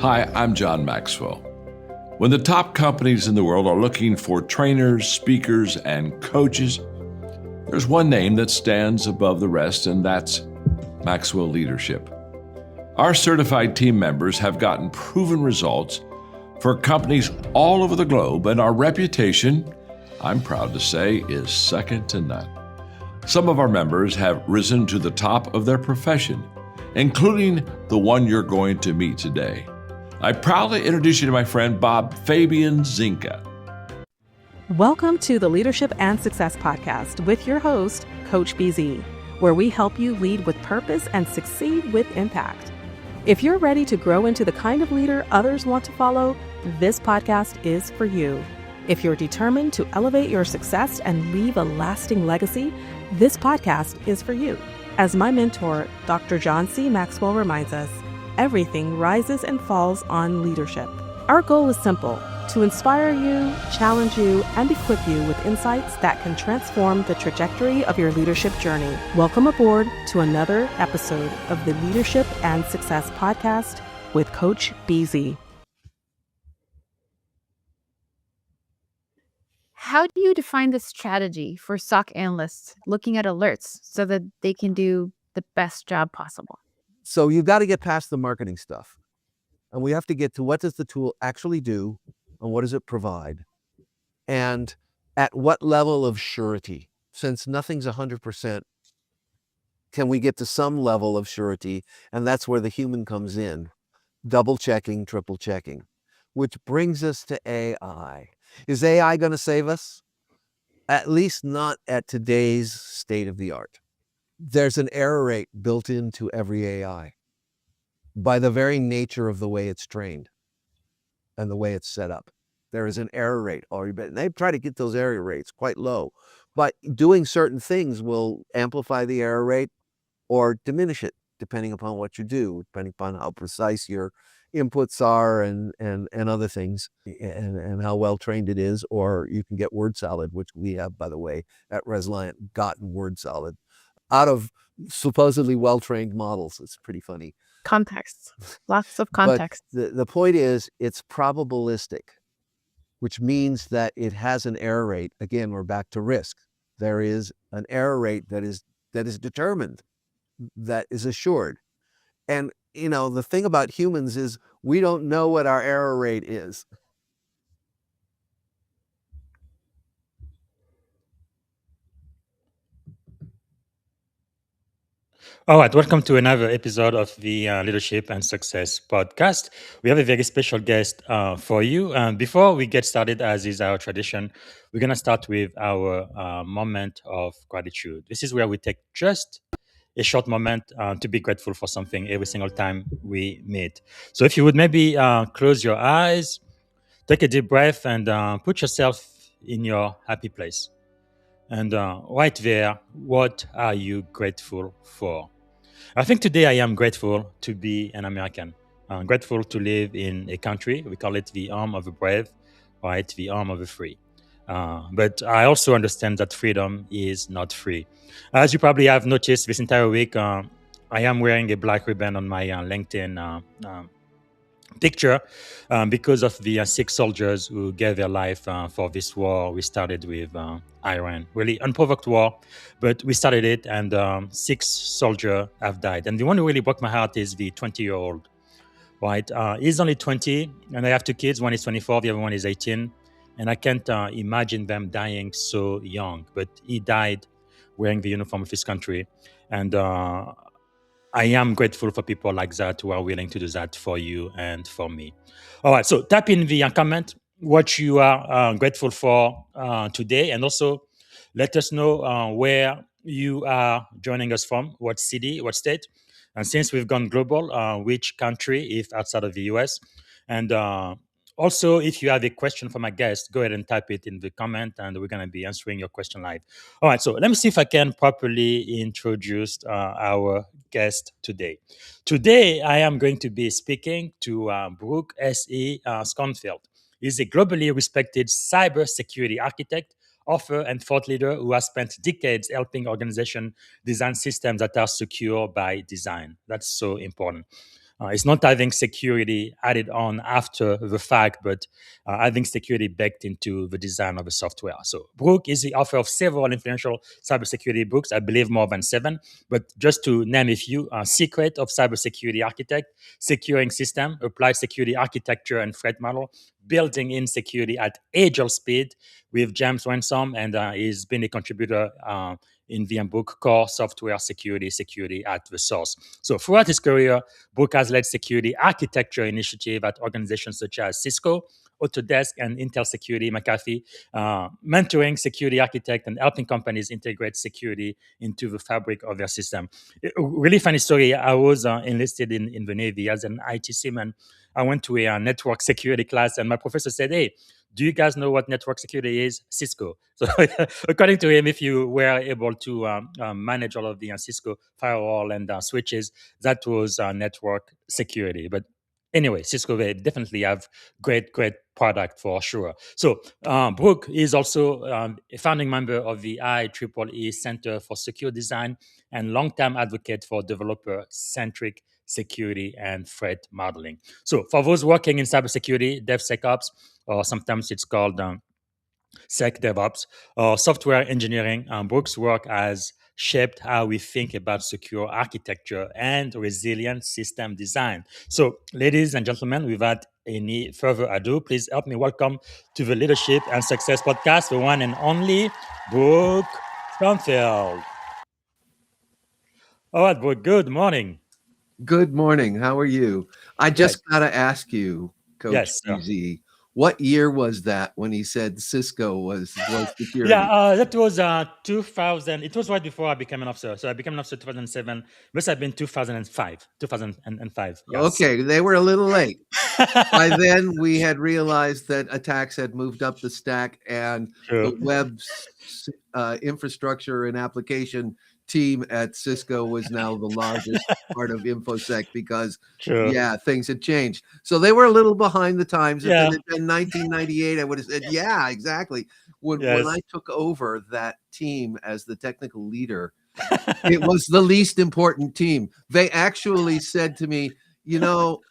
Hi, I'm John Maxwell. When the top companies in the world are looking for trainers, speakers, and coaches, there's one name that stands above the rest, and that's Maxwell Leadership. Our certified team members have gotten proven results for companies all over the globe, and our reputation, I'm proud to say, is second to none. Some of our members have risen to the top of their profession, including the one you're going to meet today. I proudly introduce you to my friend Bob Fabian Zinka. Welcome to the Leadership and Success Podcast with your host, Coach BZ, where we help you lead with purpose and succeed with impact. If you're ready to grow into the kind of leader others want to follow, this podcast is for you. If you're determined to elevate your success and leave a lasting legacy, this podcast is for you. As my mentor, Dr. John C. Maxwell reminds us, everything rises and falls on leadership. Our goal is simple: to inspire you, challenge you, and equip you with insights that can transform the trajectory of your leadership journey. Welcome aboard to another episode of the Leadership and Success Podcast with Coach BZ. How do you define the strategy for SOC analysts looking at alerts so that they can do the best job possible? So you've got to get past the marketing stuff. And we have to get to what does the tool actually do and what does it provide? And at what level of surety? Since nothing's 100%, can we get to some level of surety? And that's where the human comes in. Double checking, triple checking. Which brings us to AI. Is AI going to save us? At least not at today's state of the art. There's an error rate built into every AI by the very nature of the way it's trained and the way it's set up. There is an error rate already, and they try to get those error rates quite low. But doing certain things will amplify the error rate or diminish it, depending upon what you do, depending upon how precise your inputs are and other things, and how well trained it is. Or you can get word salad, which we have, by the way, at Resiliant, gotten word salad out of supposedly well-trained models. It's pretty funny. Context. Lots of context. But the point is, it's probabilistic, which means that it has an error rate. Again, we're back to risk. There is an error rate that is determined, that is assured. And, you know, the thing about humans is we don't know what our error rate is. All right, welcome to another episode of the Leadership and Success Podcast. We have a very special guest for you. Before we get started, as is our tradition, we're going to start with our moment of gratitude. This is where we take just a short moment to be grateful for something every single time we meet. So if you would maybe close your eyes, take a deep breath, and put yourself in your happy place. And right there, what are you grateful for? I think today I am grateful to be an American. I'm grateful to live in a country, we call it the home of the brave, right? The home of the free. But I also understand that freedom is not free. As you probably have noticed this entire week, I am wearing a black ribbon on my LinkedIn picture because of the 6 soldiers who gave their life for this war. We started with Iran, really unprovoked war, but we started it, and 6 soldiers have died. And the one who really broke my heart is the 20-year-old, right? He's only 20, and I have 2 kids. One is 24, the other one is 18, and I can't imagine them dying so young. But he died wearing the uniform of his country, and I am grateful for people like that who are willing to do that for you and for me. All right, so type in the comment what you are grateful for today, and also let us know where you are joining us from, what city, what state, and since we've gone global, which country, if outside of the US. And also, if you have a question for my guest, go ahead and type it in the comment, and we're going to be answering your question live. All right, so let me see if I can properly introduce our guest today. Today, I am going to be speaking to Brook S. Schoenfield. He's a globally respected cybersecurity architect, author, and thought leader who has spent decades helping organizations design systems that are secure by design. That's so important. It's not having security added on after the fact, but having security baked into the design of the software. So Brook is the author of several influential cybersecurity books, I believe more than 7. But just to name a few, Secret of Cybersecurity Architect, Securing System, Applied Security Architecture and Threat Model, Building in Security at Agile Speed with James Ransom, and he's been a contributor in the book Core Software Security, Security at the Source. So throughout his career, Brook has led security architecture initiative at organizations such as Cisco, Autodesk, and Intel Security McAfee, mentoring security architects and helping companies integrate security into the fabric of their system. A really funny story. I was enlisted in the Navy as an IT seaman. I went to a network security class, and my professor said, "Hey, do you guys know what network security is? Cisco." So, according to him, if you were able to manage all of the Cisco firewall and switches, that was network security. But anyway, Cisco, they definitely have great product for sure. So Brook is also a founding member of the IEEE Center for Secure Design and long-time advocate for developer-centric security and threat modeling. So for those working in cybersecurity, DevSecOps, or sometimes it's called SecDevOps, or software engineering, Brook's work has shaped how we think about secure architecture and resilient system design. So, ladies and gentlemen, without any further ado, please help me welcome to the Leadership and Success Podcast, the one and only Brook Schoenfield. All right, Brook, good morning. Good morning. How are you? I Great. just got to ask you, Coach Yes, sir. BZ, what year was that when he said Cisco was security? Yeah, that was 2000. It was right before I became an officer. So I became an officer 2007. Must have been 2005. 2005. Yes. Okay, they were a little late. By then, we had realized that attacks had moved up the stack, and the True. web infrastructure and application team at Cisco was now the largest part of InfoSec because, True. yeah, things had changed. So they were a little behind the times. If Yeah. it had been 1998, I would have said, yeah, exactly. When Yes. I took over that team as the technical leader, it was the least important team. They actually said to me, you know,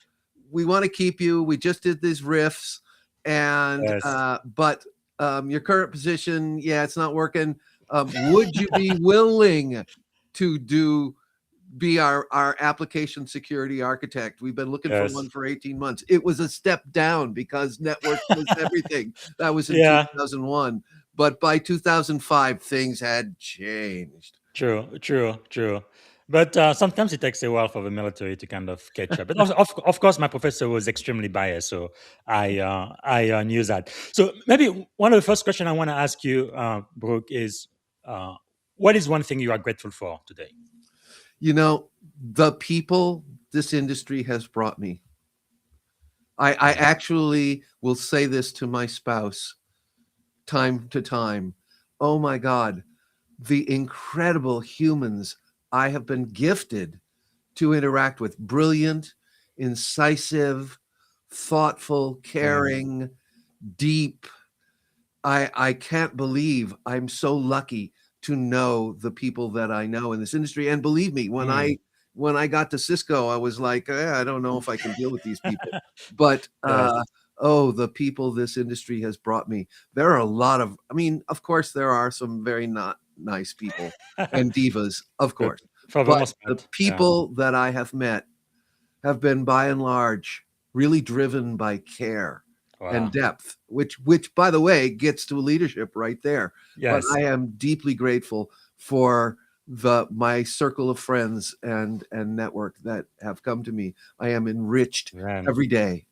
we want to keep you. We just did these riffs, and Yes. but your current position, yeah, it's not working. Would you be willing to be our application security architect? We've been looking Yes. for one for 18 months. It was a step down because network was everything. That was in Yeah. 2001. But by 2005, things had changed. True. But sometimes it takes a while for the military to kind of catch up. But of course, my professor was extremely biased, so I knew that. So maybe one of the first questions I want to ask you, Brooke, is what is one thing you are grateful for today? You know, the people this industry has brought me. I actually will say this to my spouse time to time. Oh my God, the incredible humans I have been gifted to interact with. Brilliant, incisive, thoughtful, caring, deep. I can't believe I'm so lucky to know the people that I know in this industry. And believe me, when I got to Cisco, I was like, I don't know if I can deal with these people. But Yes. oh, the people this industry has brought me. There are a lot of, I mean, of course, there are some very not nice people and divas, of course. For the But most the part, yeah. people that I have met have been, by and large, really driven by care Wow. and depth, which, by the way, gets to leadership right there. Yes. But I am deeply grateful for my circle of friends and network that have come to me. I am enriched Man. every day.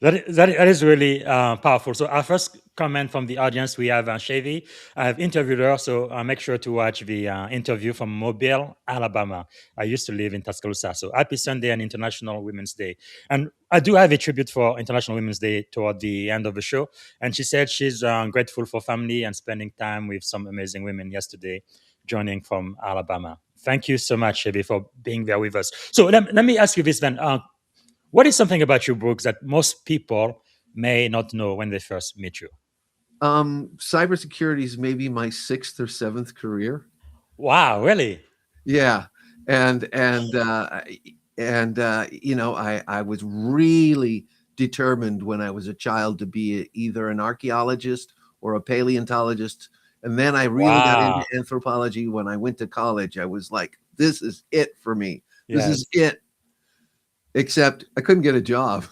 That is really powerful. So our first comment from the audience, we have Chevy. I have interviewed her, so make sure to watch the interview from Mobile, Alabama. I used to live in Tuscaloosa. So happy Sunday and International Women's Day. And I do have a tribute for International Women's Day toward the end of the show. And she said she's grateful for family and spending time with some amazing women yesterday, joining from Alabama. Thank you so much, Chevy, for being there with us. So let me ask you this then. What is something about you, Brooks, that most people may not know when they first meet you? Cybersecurity is maybe my 6th or 7th career. Wow, really? Yeah, and and I was really determined when I was a child to be either an archaeologist or a paleontologist. And then I really got into Wow. anthropology when I went to college. I was like, this is it for me. This is Yes. it. Except I couldn't get a job.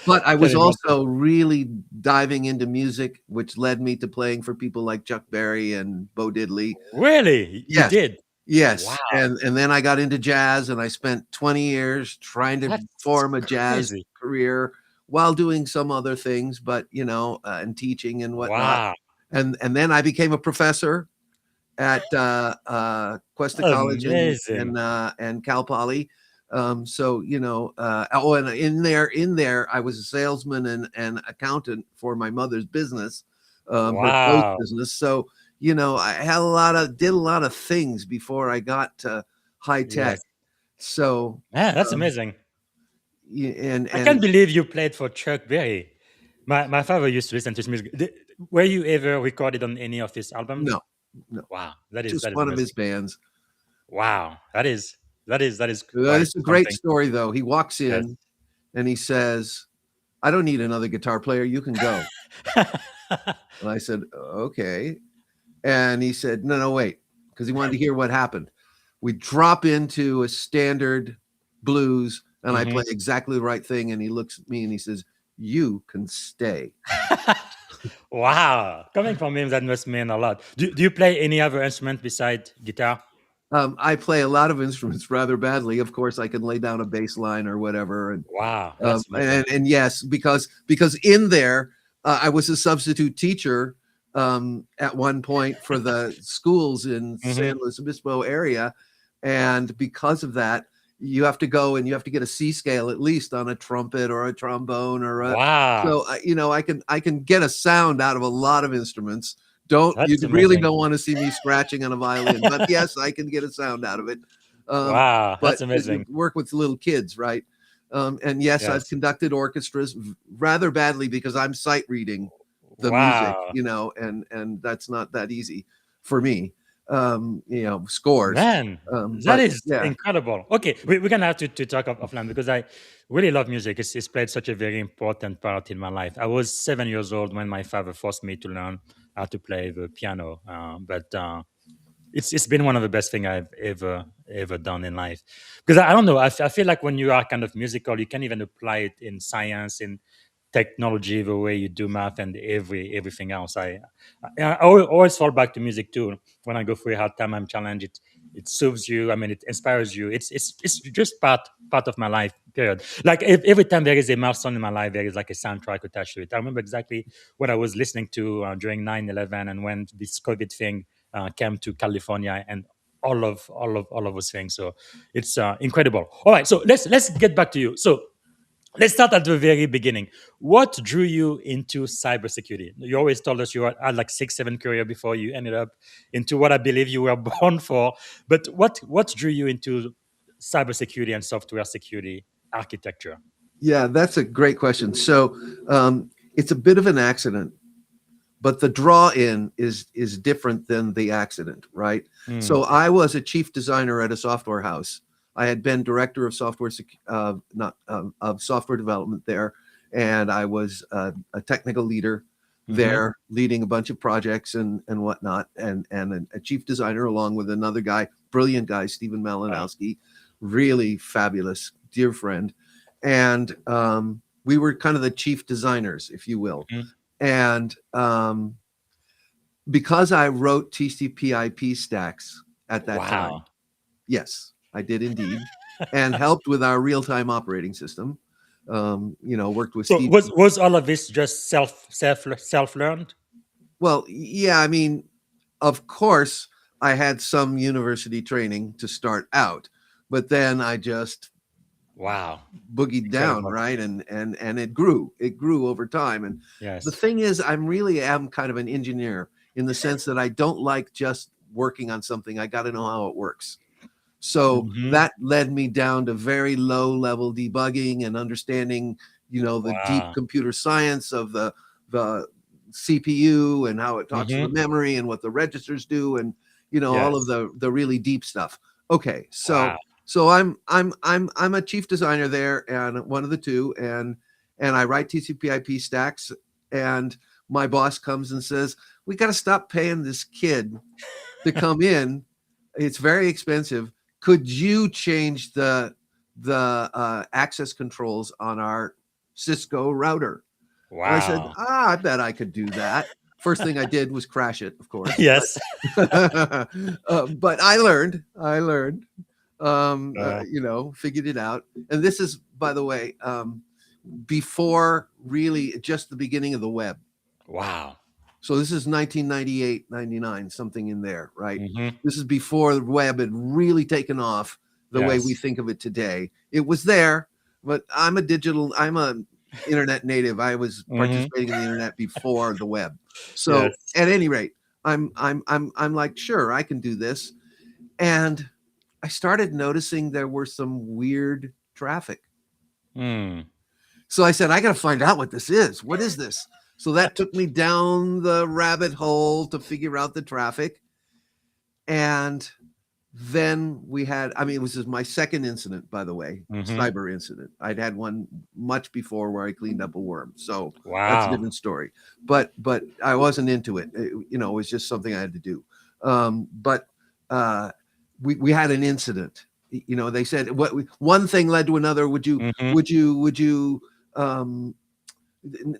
But I Can was imagine. also really diving into music, which led me to playing for people like Chuck Berry and Bo Diddley. Really? You Yes. did? Wow. Yes, and then I got into jazz, and I spent 20 years trying to That's form a jazz crazy. career while doing some other things, but, and teaching and whatnot. Wow. And then I became a professor at, Cuesta College Amazing. and Cal Poly. So, and in there, I was a salesman and accountant for my mother's business, her clothes Wow. business. So, I did a lot of things before I got to high tech. Yes. So, Yeah, that's um, amazing. I can't and believe you played for Chuck Berry. My father used to listen to his music. Were you ever recorded on any of his albums? no, no, Wow, that is just that is one of his amazing. bands. Wow, that is quite It's a great something. story, though. He walks Yes. in and he says, "I don't need another guitar player. You can go." And I said, "Okay." And he said, "No, no, wait," because he wanted to hear what happened. We drop into a standard blues, and I Mhm. play exactly the right thing. And he looks at me and he says, "You can stay." Wow, coming from him, that must mean a lot. Do you play any other instrument besides guitar? I play a lot of instruments rather badly. Of course, I can lay down a bass line or whatever, and Wow, Um, that's amazing. and and yes, because in there, I was a substitute teacher at one point for the schools in Hmm. San Luis Obispo area, and because of that, you have to go and you have to get a C scale at least on a trumpet or a trombone or a. Wow, So I can get a sound out of a lot of instruments. Don't you that's really amazing. don't want to see me scratching on a violin, but yes, I can get a sound out of it. Um, Wow, but that's you amazing. work with little kids, right? And yes, I've Yes. conducted orchestras rather badly because I'm sight reading the music, Wow, and that's not that easy for me. Scores. man, that But is yeah, incredible. Okay, we're gonna have to talk offline because I really love music. It's played such a very important part in my life. I was 7 years old when my father forced me to learn how to play the piano, but it's been one of the best thing I've ever done in life. Because I don't know, I feel like when you are kind of musical, you can even apply it in science, in technology, the way you do math, and everything else. I always fall back to music too. When I go through a hard time, I'm challenged. It soothes you. I mean, it inspires you. It's just part of my life. Period. Like every time there is a milestone in my life, there is like a soundtrack attached to it. I remember exactly what I was listening to during 9/11 and when this COVID thing came to California and all of those things. So it's incredible. All right, so let's get back to you. So let's start at the very beginning. What drew you into cybersecurity? You always told us you had like 6, 7 career before you ended up into what I believe you were born for. But what drew you into cybersecurity and software security architecture? yeah, that's a great question. So it's a bit of an accident, but the draw in is different than the accident, right? Mm, So I was a chief designer at a software house. I had been director of not of software development there, and I was a technical leader hmm. there, leading a bunch of projects and whatnot, and a chief designer along with another guy, brilliant guy, Stephen Wow. Malinowski, really fabulous, dear friend, and we were kind of the chief designers, if you will, Mhm. and because I wrote TCP/IP stacks at that time, Wow. yes, I did indeed, and helped with our real-time operating system. Worked with So Steve. was all of this just self learned? Well, yeah, I mean, of course, I had some university training to start out, but then I just Wow. boogied down, Incredible. right? And it grew over time. And the Yes. thing is, I'm really am kind of an engineer in the sense that I don't like just working on something. I got to know how it works. So Hmm. that led me down to very low level debugging and understanding, the deep Wow. computer science of the CPU and how it talks to the Hmm. memory and what the registers do and all of Yes. the really deep stuff. Okay, Wow. So I'm a chief designer there, and one of the two, and I write TCP/IP stacks, and my boss comes and says, "We got to stop paying this kid to come in. It's very expensive. Could you change the access controls on our Cisco router?" And I said, Wow. I bet I could do that. First thing I did was crash it, of course. Yes. But I learned, Uh, figured it out. And this is, by the way, before really just the beginning of the web. wow. So this is 1998, 99, something in there, right? Mhm. This is before the web had really taken off the way we Yes. think of it today. It was there, but I'm a internet native. I was Mhm. participating in the internet before the web. So Yes. at any rate, I'm like, sure, I can do this. And I started noticing there were some weird traffic. Mm. So I said, I got to find out what this is. What is this? So that took me down the rabbit hole to figure out the traffic. And then it was just my second incident, by the way, Mhm. cyber incident. I'd had one much before where I cleaned up a worm. So that's a Wow. different story. But I wasn't into it. It was just something I had to do. But we had an incident. They said one thing led to another. Would you Mhm.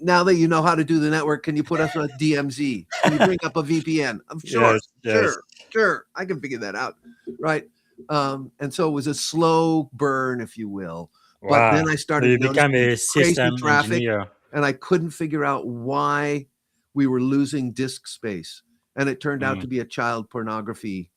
now that you know how to do the network, can you put us on DMZ? Can you bring up a VPN? Yes. Yes. Sure. I can figure that out. Right. And so it was a slow burn, if you will. But Wow. then I So started you become noticing a crazy system traffic, engineer. and I couldn't figure out why we were losing disk space. And it turned out Mm. to be a child pornography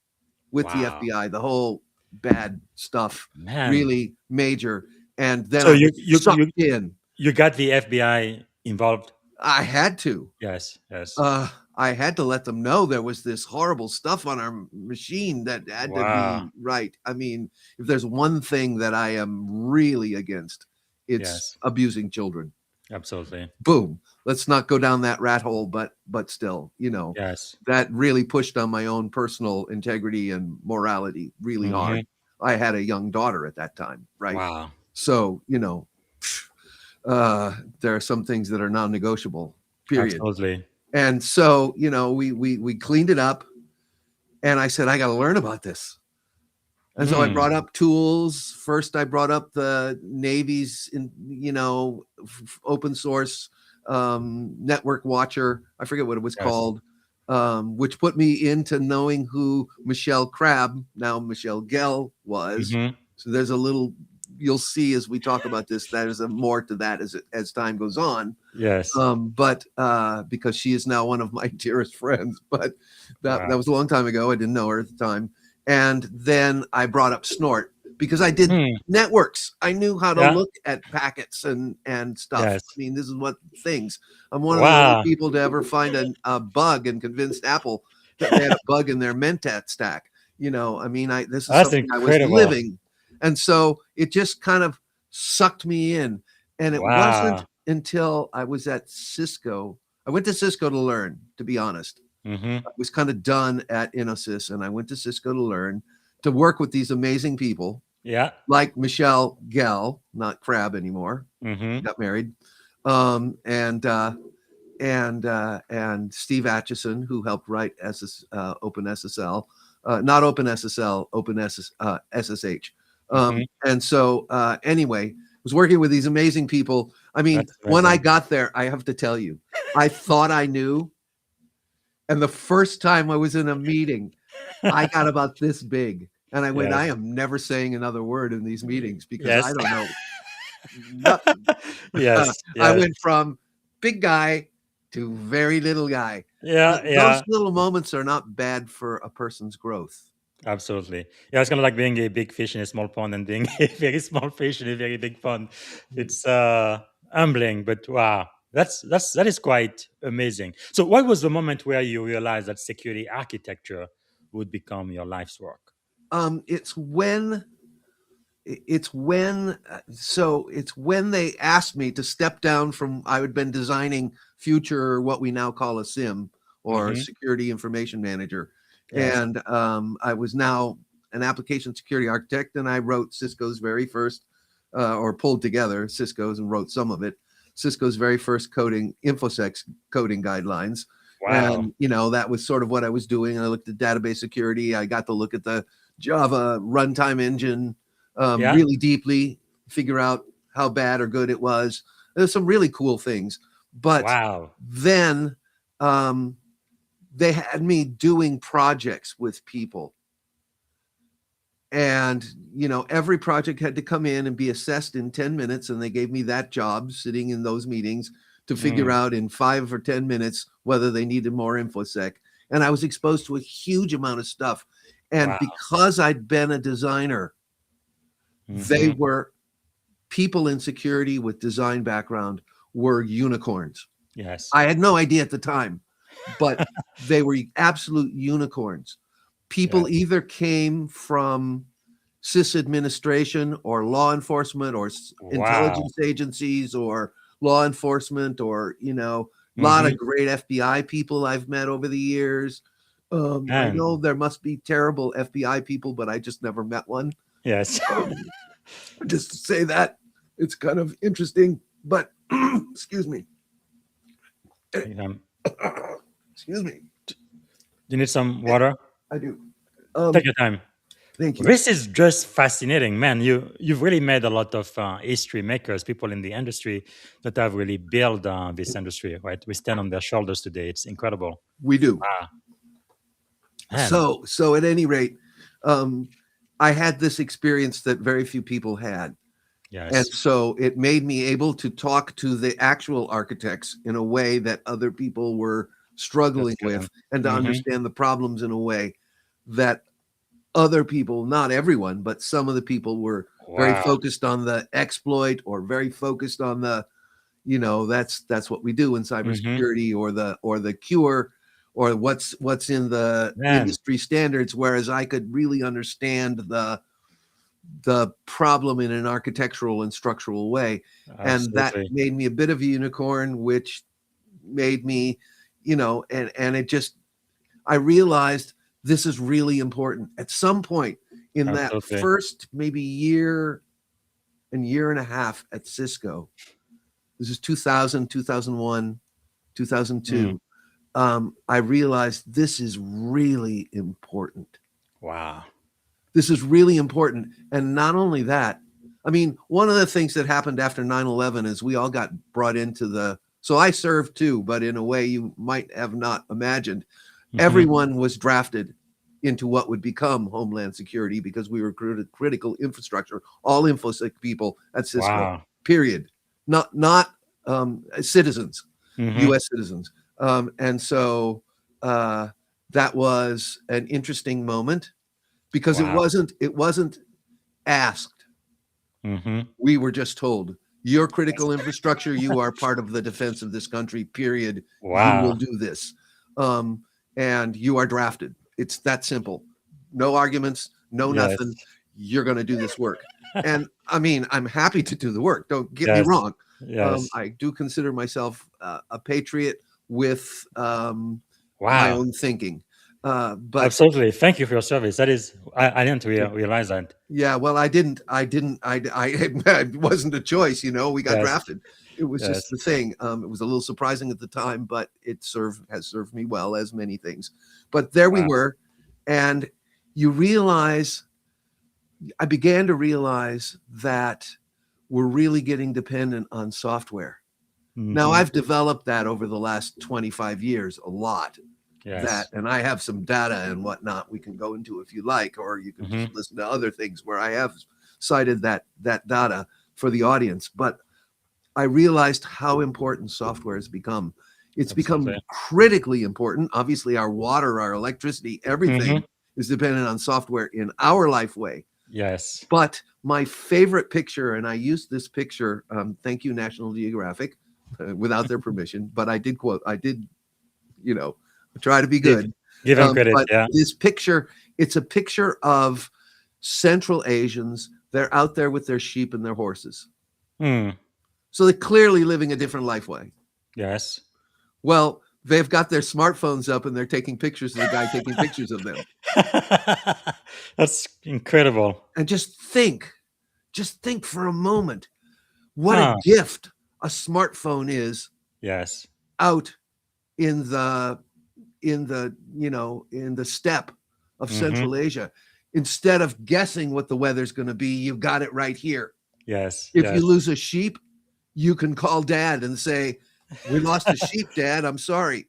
with the Wow. FBI, the whole bad stuff, Man. really major. And then So I you was you sucked you in. you got the FBI involved? I had to. Yes. Yes. I had to let them know there was this horrible stuff on our machine that had to Wow. be right. I mean, if there's one thing that I am really against, it's Yes. abusing children. Absolutely. Boom. Let's not go down that rat hole, but still, Yes. that really pushed on my own personal integrity and morality really hard. Mhm. I had a young daughter at that time, right? Wow. So, there are some things that are non-negotiable, period. Absolutely. And so, we cleaned it up, and I said, I got to learn about this. And so I Mm. brought up tools. First, I brought up the Navy's, open source network watcher. I forget what it was Yes. called, which put me into knowing who Michelle Crabb, now Michelle Gell, was. Mhm. So there's a little, you'll see as we talk about this, there's a more to that as time goes on. Yes. But because she is now one of my dearest friends, but that Wow. was a long time ago. I didn't know her at the time. And then I brought up Snort because I did Mm. networks. I knew how to Yeah. look at packets and stuff. Yes. I mean, this is what things. I'm one of the only Wow. people to ever find a bug and convinced Apple that they had a bug in their Mentat stack. This is That's something I was incredible. living. And so it just kind of sucked me in. And it wasn't Wow. until I was at Cisco. I went to Cisco to learn, to be honest. Mhm. I was kind of done at Infosys, and I went to Cisco to learn to work with these amazing people Yeah. like Michelle Gell, not Crabb anymore, Mhm. got married, and Steve Atchison, who helped write OpenSSL, not OpenSSL, SSH. Mhm. And so anyway, was working with these amazing people. I mean, That's when I amazing. got there, I have to tell you, I thought I knew. And the first time I was in a meeting, I got about this big. And I went, I Yes. am never saying another word in these meetings because I Yes. don't know nothing. Yes. I Yes. went from big guy to very little guy. Yeah. Those Yeah. little moments are not bad for a person's growth. Absolutely. Yeah, it's kind of like being a big fish in a small pond and being a very small fish in a very big pond. It's humbling, but wow, that is quite amazing. So, what was the moment where you realized that security architecture would become your life's work? It's when they asked me to step down from, I had been designing future, what we now call a SIM or Hmm. security information manager. Yes. And I was now an application security architect, and I wrote Cisco's very first, or pulled together Cisco's and wrote some of it. Cisco's very first InfoSec coding guidelines. Wow. And, that was sort of what I was doing. I looked at database security. I got to look at the Java runtime engine Yeah. really deeply, figure out how bad or good it was. There's some really cool things. But Wow. then they had me doing projects with people. And, every project had to come in and be assessed in 10 minutes. And they gave me that job sitting in those meetings to figure out in 5 or 10 minutes whether they needed more InfoSec. And I was exposed to a huge amount of stuff. And Wow. because I'd been a designer, they were people in security with design background were unicorns. Yes. I had no idea at the time, but they were absolute unicorns. People either came from sysadministration or law enforcement or intelligence agencies or law enforcement or, a lot of great FBI people I've met over the years. I know there must be terrible FBI people, but I just never met one. Yes. Just to say that, it's kind of interesting, but excuse me. Excuse me. You need some water? I do. Take your time. Thank you. This is just fascinating, man. You've really made a lot of history makers, people in the industry that have really built this industry, right? We stand on their shoulders today. It's incredible. We do. Wow. Man. So at any rate, I had this experience that very few people had. Yes. And so it made me able to talk to the actual architects in a way that other people were struggling with, and to understand the problems in a way that other people, not everyone, but some of the people were very focused on the exploit or very focused on the, that's what we do in cybersecurity or the cure or what's in the industry standards. Whereas I could really understand the problem in an architectural and structural way. Absolutely. And that made me a bit of a unicorn, which made me, and it just, I realized this is really important. At some point in that first maybe year and a half at Cisco, this is 2000, 2001, 2002, I realized this is really important. Wow. This is really important. And not only that, I mean, one of the things that happened after 9/11 is we all got brought into so I served too, but in a way you might have not imagined. Everyone was drafted into what would become Homeland Security because we were critical infrastructure, all InfoSec people at Cisco, period. Not citizens, U.S. citizens. And so that was an interesting moment because it wasn't asked. We were just told, you're critical infrastructure. You are part of the defense of this country, period. You will do this. And you are drafted. It's that simple. No arguments, no nothing. You're going to do this work. And I mean, I'm happy to do the work. Don't get me wrong. I do consider myself a patriot with my own thinking. But absolutely, thank you for your service. That is, I didn't realize that. Yeah, well, I didn't. It wasn't a choice. We got drafted. It was just the thing. It was a little surprising at the time, but it has served me well, as many things. But there we were, and I began to realize that we're really getting dependent on software. Now, I've developed that over the last 25 years, a lot. And I have some data and whatnot we can go into if you like, or you can just listen to other things where I have cited that data for the audience. But I realized how important software has become. It's become critically important. Obviously, our water, our electricity, everything is dependent on software in our life way. Yes. But my favorite picture, and I used this picture, thank you, National Geographic, without their permission, but I did try to be good. Give them credit. But this picture, it's a picture of Central Asians. They're out there with their sheep and their horses. So they're clearly living a different life way. Yes. Well, they've got their smartphones up and they're taking pictures of the guy taking pictures of them. That's Incredible. And just think for a moment what a Huh. gift a smartphone is Yes. out in the in the steppe of Mm-hmm. Central Asia. Instead of guessing what the weather's going to be, you've got it right here. Yes. If you Yes. lose a sheep, you can call dad and say, we lost a sheep, dad, I'm sorry,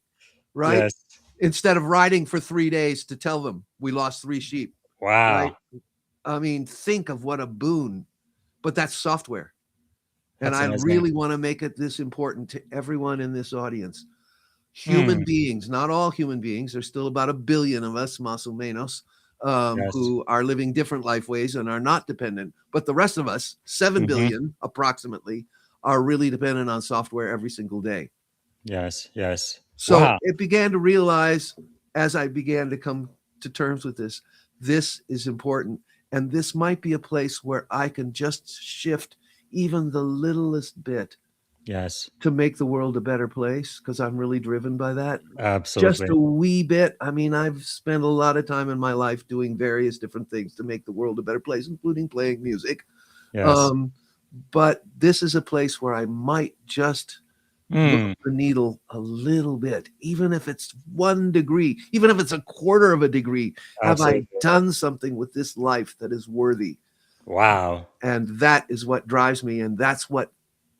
right? Yes. Instead of riding for 3 days to tell them we lost 3 sheep, right? Wow. I mean, think of what a boon. But that's software. And That's I amazing. really want to make it this important to everyone in this audience. Hmm. Human beings, not all human beings, there's still about 1 billion of us, más o menos, Yes. who are living different life ways and are not dependent. But the rest of us, 7 Mm-hmm. billion approximately, are really dependent on software every single day. Yes. Yes. So Wow. it began to realize, as I began to come to terms with this is important. And this might be a place where I can just shift even the littlest bit Yes. to make the world a better place, because I'm really driven by that. Just Absolutely. a wee bit. I mean, I've spent a lot of time in my life doing various different things to make the world a better place, including playing music. Yes. But this is a place where I might just move Hmm. the needle a little bit, even if it's 1 degree, even if it's a quarter of a degree. Have I Absolutely. done something with this life that is worthy? Wow. And that is what drives me. And that's what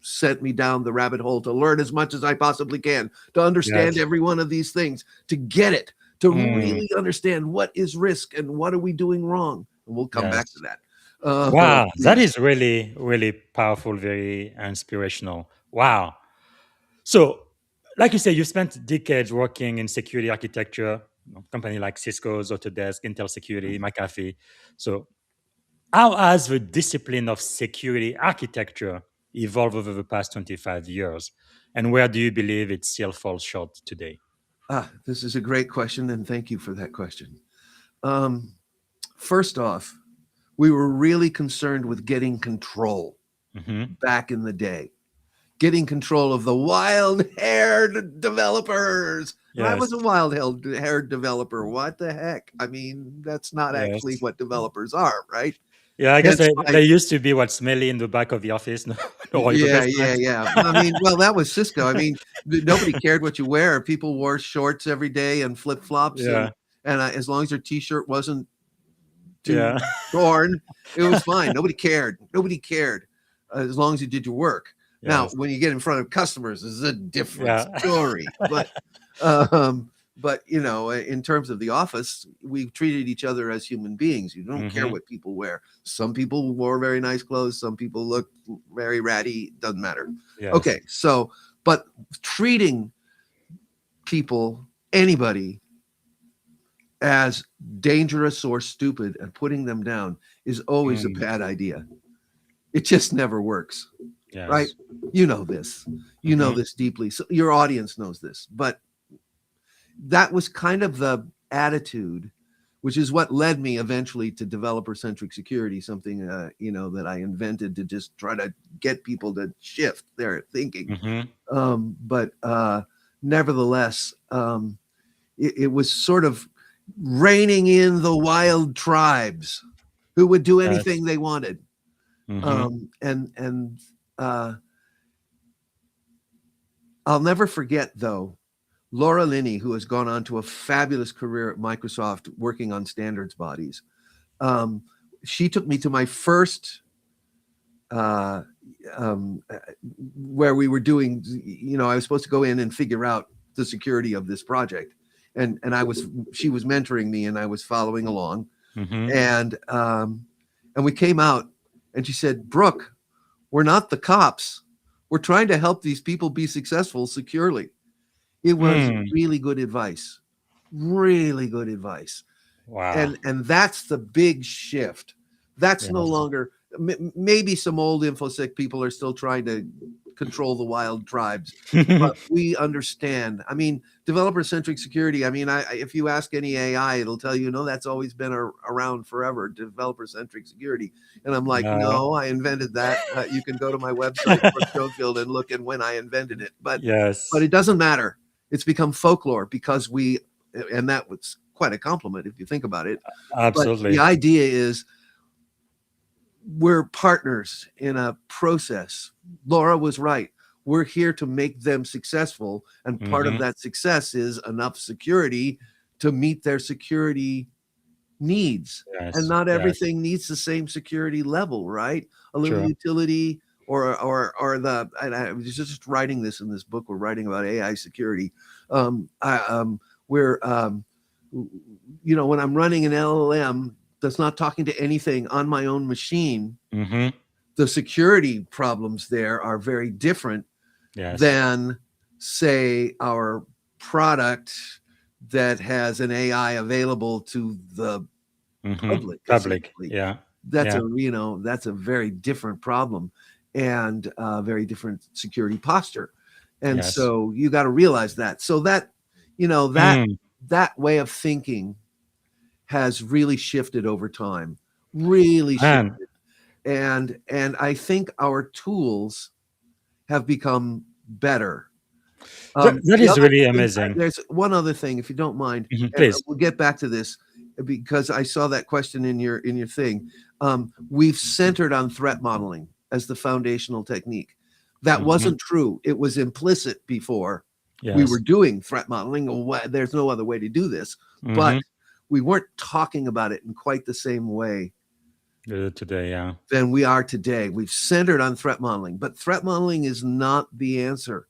sent me down the rabbit hole, to learn as much as I possibly can, to understand Yes. every one of these things, to get it, to Hmm. really understand what is risk and what are we doing wrong. And we'll come back to Yes. that. Wow. That Please. is really, really powerful, very inspirational. Wow. So, like you said, you spent decades working in security architecture, company like Cisco's, Autodesk, Intel Security, McAfee. So, how has the discipline of security architecture evolved over the past 25 years? And where do you believe it still falls short today? This is a great question, and thank you for that question. Um, First off, we were really concerned with getting control Hmm. back in the day, getting control of the wild-haired developers. And I Yes. was a wild-haired developer. What the heck? I mean, that's not actually Yes. what developers are, right? Yeah, I guess Hence they used to be what smelly in the back of the office. No, no, in the basement. yeah. I mean, well, that was Cisco. I mean, nobody cared what you wear. People wore shorts every day and flip-flops, Yeah. and as long as your t-shirt wasn't too Yeah. torn, it was fine. Nobody cared. Nobody cared, as long as you did your work. Now, Yes. when you get in front of customers, this is a different Yeah. story. Um, but in terms of the office, we treated each other as human beings. You don't care Hmm. what people wear. Some people wore very nice clothes. Some people look very ratty. Doesn't matter. Yes. Okay, so but treating people, anybody, as dangerous or stupid and putting them down is always a Mm. bad idea. It just never works, right? Yes. You know this. You know Hmm. this deeply. So your audience knows this. But that was kind of the attitude, which is what led me eventually to developer-centric security, something that I invented to just try to get people to shift their thinking. Hmm. But nevertheless, it was sort of reining in the wild tribes who would do Yes. anything they wanted. Hmm. And I'll never forget, though, Laura Linney, who has gone on to a fabulous career at Microsoft working on standards bodies. Um, she took me to my first uh, where we were doing, I was supposed to go in and figure out the security of this project. And she was mentoring me and I was following along. Hmm. And we came out and she said, Brooke, we're not the cops. We're trying to help these people be successful securely. It was Mm. really good advice, really good advice. Wow. And that's the big shift. That's no Yes. longer, maybe some old InfoSec people are still trying to control the wild tribes, but we understand. I mean, developer-centric security, I mean, if you ask any AI, it'll tell you, no, that's always been around forever, developer-centric security. And I'm like, No. no, I invented that. You can go to my website, Brook Schoenfield, and look at when I invented it. But Yes. it doesn't matter. It's become folklore because and that was quite a compliment if you think about it. But the Absolutely. idea is we're partners in a process. Laura was right. We're here to make them successful. And part of Hmm. that success is enough security to meet their security needs. And Yes. not Yes. everything needs the same security level, right? A little True. utility or the, and I was just writing this in this book. We're writing about AI security. We're, when I'm running an LLM that's not talking to anything on my own machine, Hmm. the security problems there are very different Yes. than, say, our product that has an AI available to the public, Public. essentially. Yeah. That's Yeah. that's a very different problem and very different security posture. And Yes. so you got to realize that. So that, Mm. that way of thinking has really shifted over time, really shifted. Man, And I think our tools have become better. that The is other really thing, amazing. there's one other thing, if you don't mind, Mhm. and Please. we'll get back to this because I saw that question in your thing. We've centered on threat modeling as the foundational technique. That Mhm. wasn't true. It was implicit before. We were Yes. doing threat modeling. There's no other way to do this, but Hmm. we weren't talking about it in quite the same way Today, yeah. than we are today. We've centered on threat modeling, but threat modeling is not the answer.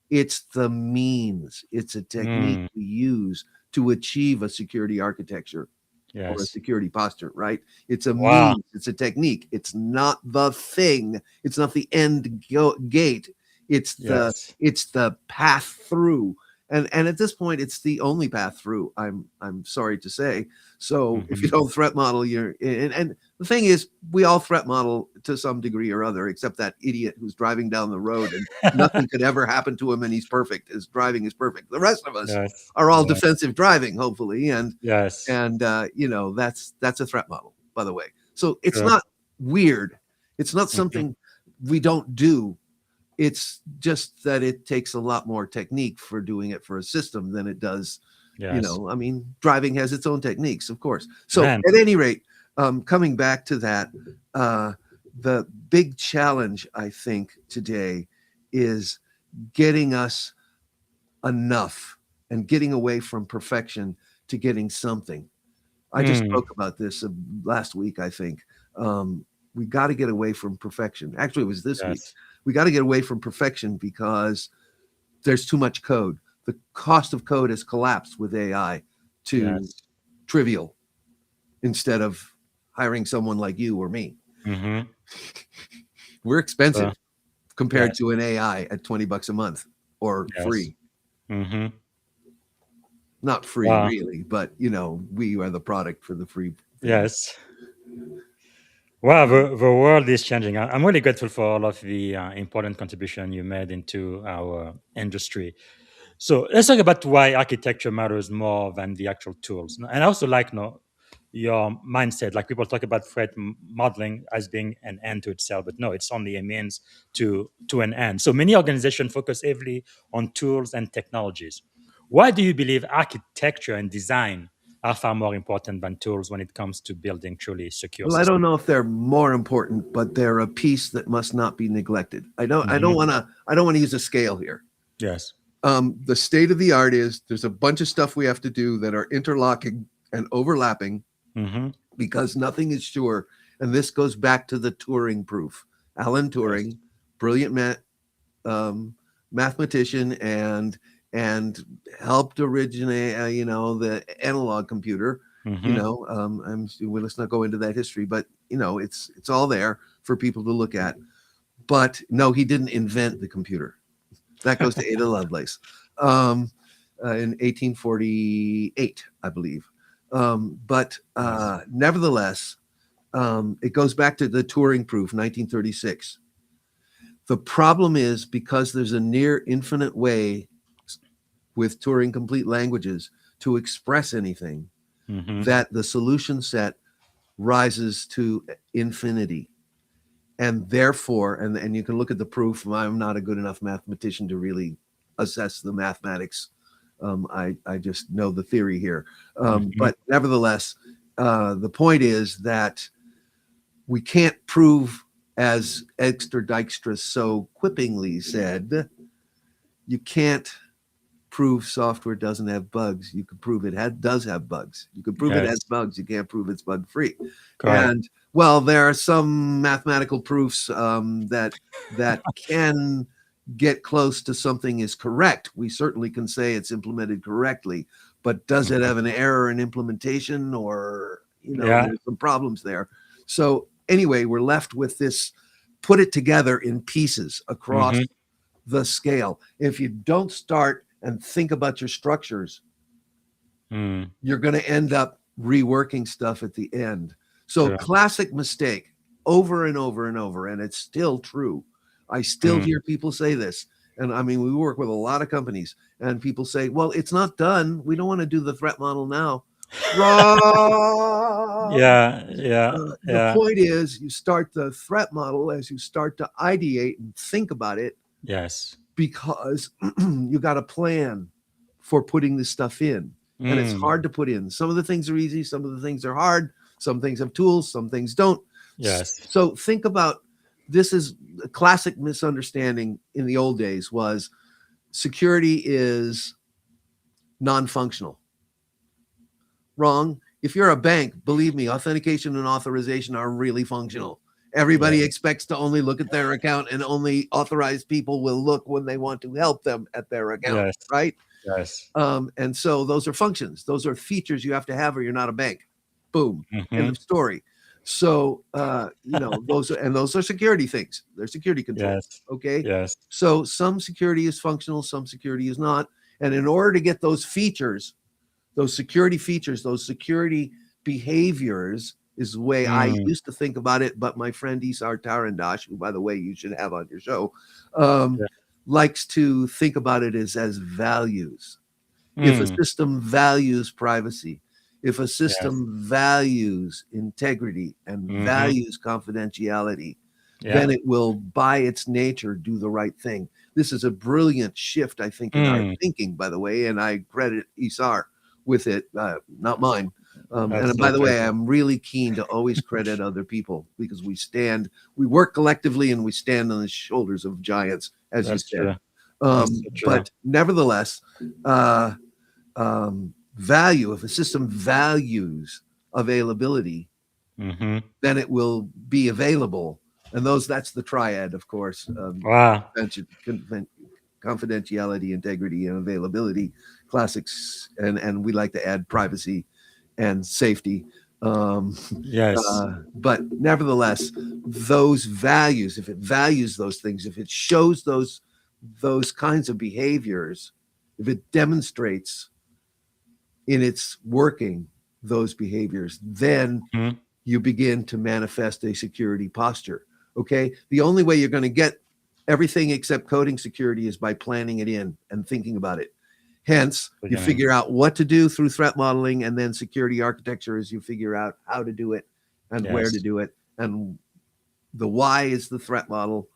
It's the means. It's a technique Mm. we use to achieve a security architecture or a Yes. security posture, right? It's a Wow. means. It's a technique. It's not the thing. It's not the end gate. It's the Yes. it's the path through. And at this point, it's the only path through. I'm sorry to say. So if you Mhm. don't threat model, and the thing is, we all threat model to some degree or other, except that idiot who's driving down the road and nothing could ever happen to him and he's perfect. His driving is perfect. The rest of us Yes. are all Yeah. defensive driving, hopefully, and Yes. that's a threat model, by the way. So it's True. not weird. It's not Mhm. something we don't do. It's just that it takes a lot more technique for doing it for a system than it does. Yes. I mean, driving has its own techniques, of course. So Man. at any rate, coming back to that, the big challenge I think today is getting us enough and getting away from perfection to getting something. I just Mm. spoke about this last week, I think. We got to get away from perfection. Actually, it was this week. Yes. We got to get away from perfection because there's too much code. The cost of code has collapsed with AI to Yes. trivial instead of hiring someone like you or me. Hmm. We're expensive compared Yes. to an AI at $20 a month or Yes. free. Hmm. Not free, Wow. really, but we are the product for the free thing. Yes. Wow, the world is changing. I'm really grateful for all of the important contribution you made into our industry. So let's talk about why architecture matters more than the actual tools. And I also like your mindset. Like people talk about threat modeling as being an end to itself, but no, it's only a means to an end. So many organizations focus heavily on tools and technologies. Why do you believe architecture and design are far more important than tools when it comes to building truly secure Well, I systems? don't know if they're more important, but they're a piece that must not be neglected. I don't Mhm. want to use a scale here. Yes. The state of the art is there's a bunch of stuff we have to do that are interlocking and overlapping Hmm. because nothing is sure. And this goes back to the Turing proof. Alan Yes. Turing, brilliant mathematician, and helped originate the analog computer. Hmm. Well, let's not go into that history, but it's all there for people to look at. But no, he didn't invent the computer. That goes to Ada Lovelace in 1848, I believe. But Yes. nevertheless, it goes back to the Turing proof, 1936. The problem is because there's a near infinite way with Turing complete languages to express anything, Hmm. that the solution set rises to infinity. And therefore, and you can look at the proof. I'm not a good enough mathematician to really assess the mathematics I just know the theory here. Mhm. But nevertheless, the point is that we can't prove, as Exter Dijkstra so quippingly said, you can't prove software doesn't have bugs. You can prove it does have bugs. You can prove it has Yes, bugs. You can't prove it's bug free. correct. And well, there are some mathematical proofs that can get close to something is correct. We certainly can say it's implemented correctly, but does it Mhm. have an error in implementation, or Yeah. there's some problems there. So anyway, we're left with this, put it together in pieces across Hmm. the scale. If you don't start and think about your structures, Mm. you're going to end up reworking stuff at the end. So, Sure. classic mistake over and over and over, and it's still true. I still Mm. hear people say this. And I mean, we work with a lot of companies, and people say, well, it's not done. We don't want to do the threat model now. Wrong. Yeah, yeah, The yeah. point is, you start the threat model as you start to ideate and think about it, Yes. because you got a plan for putting this stuff in. And it's Mm. hard to put in. Some of the things are easy, some of the things are hard, some things have tools, some things don't. Yes. So think about, this is a classic misunderstanding in the old days, was security is non-functional. Wrong. If you're a bank, believe me, authentication and authorization are really functional. Everybody Yeah. expects to only look at their account, and only authorized people will look when they want to help them at their account, Yes. right? Yes. And so those are functions. Those are features you have to have, or you're not a bank. Boom. End Hmm. of story. So those are security things. They're security controls. Yes. Okay. Yes. So some security is functional, some security is not. And in order to get those features, those security features, those security behaviors, is the way I Mm. used to think about it. But my friend Isar Tarandash, who, by the way, you should have on your show, um, Yeah. likes to think about it as values. If a Mm. system values privacy, if a Yes. system values integrity and Hmm. values confidentiality, then Yeah. it will, by its nature, do the right thing. This is a brilliant shift, I think, in our Mm. thinking, by the way, and I credit Isar with it, not mine. That's And so by the good. way, I'm really keen to always credit other people, because we work collectively, and we stand on the shoulders of giants, as you That's said. true. That's so true. But nevertheless, uh, value, if a system values availability, Hmm. then it will be available. And that's the triad, of course. Wow. Confidentiality, integrity, and availability, classics. And we like to add privacy and safety. Yes. But nevertheless, those values, if it values those things, if it shows those kinds of behaviors, if it demonstrates in its working those behaviors, then Mhm. you begin to manifest a security posture. Okay. The only way you're going to get everything except coding security is by planning it in and thinking about it. Hence, you Beginning. figure out what to do through threat modeling, and then security architecture is you figure out how to do it and where to Yes. do it. And the why is the threat model,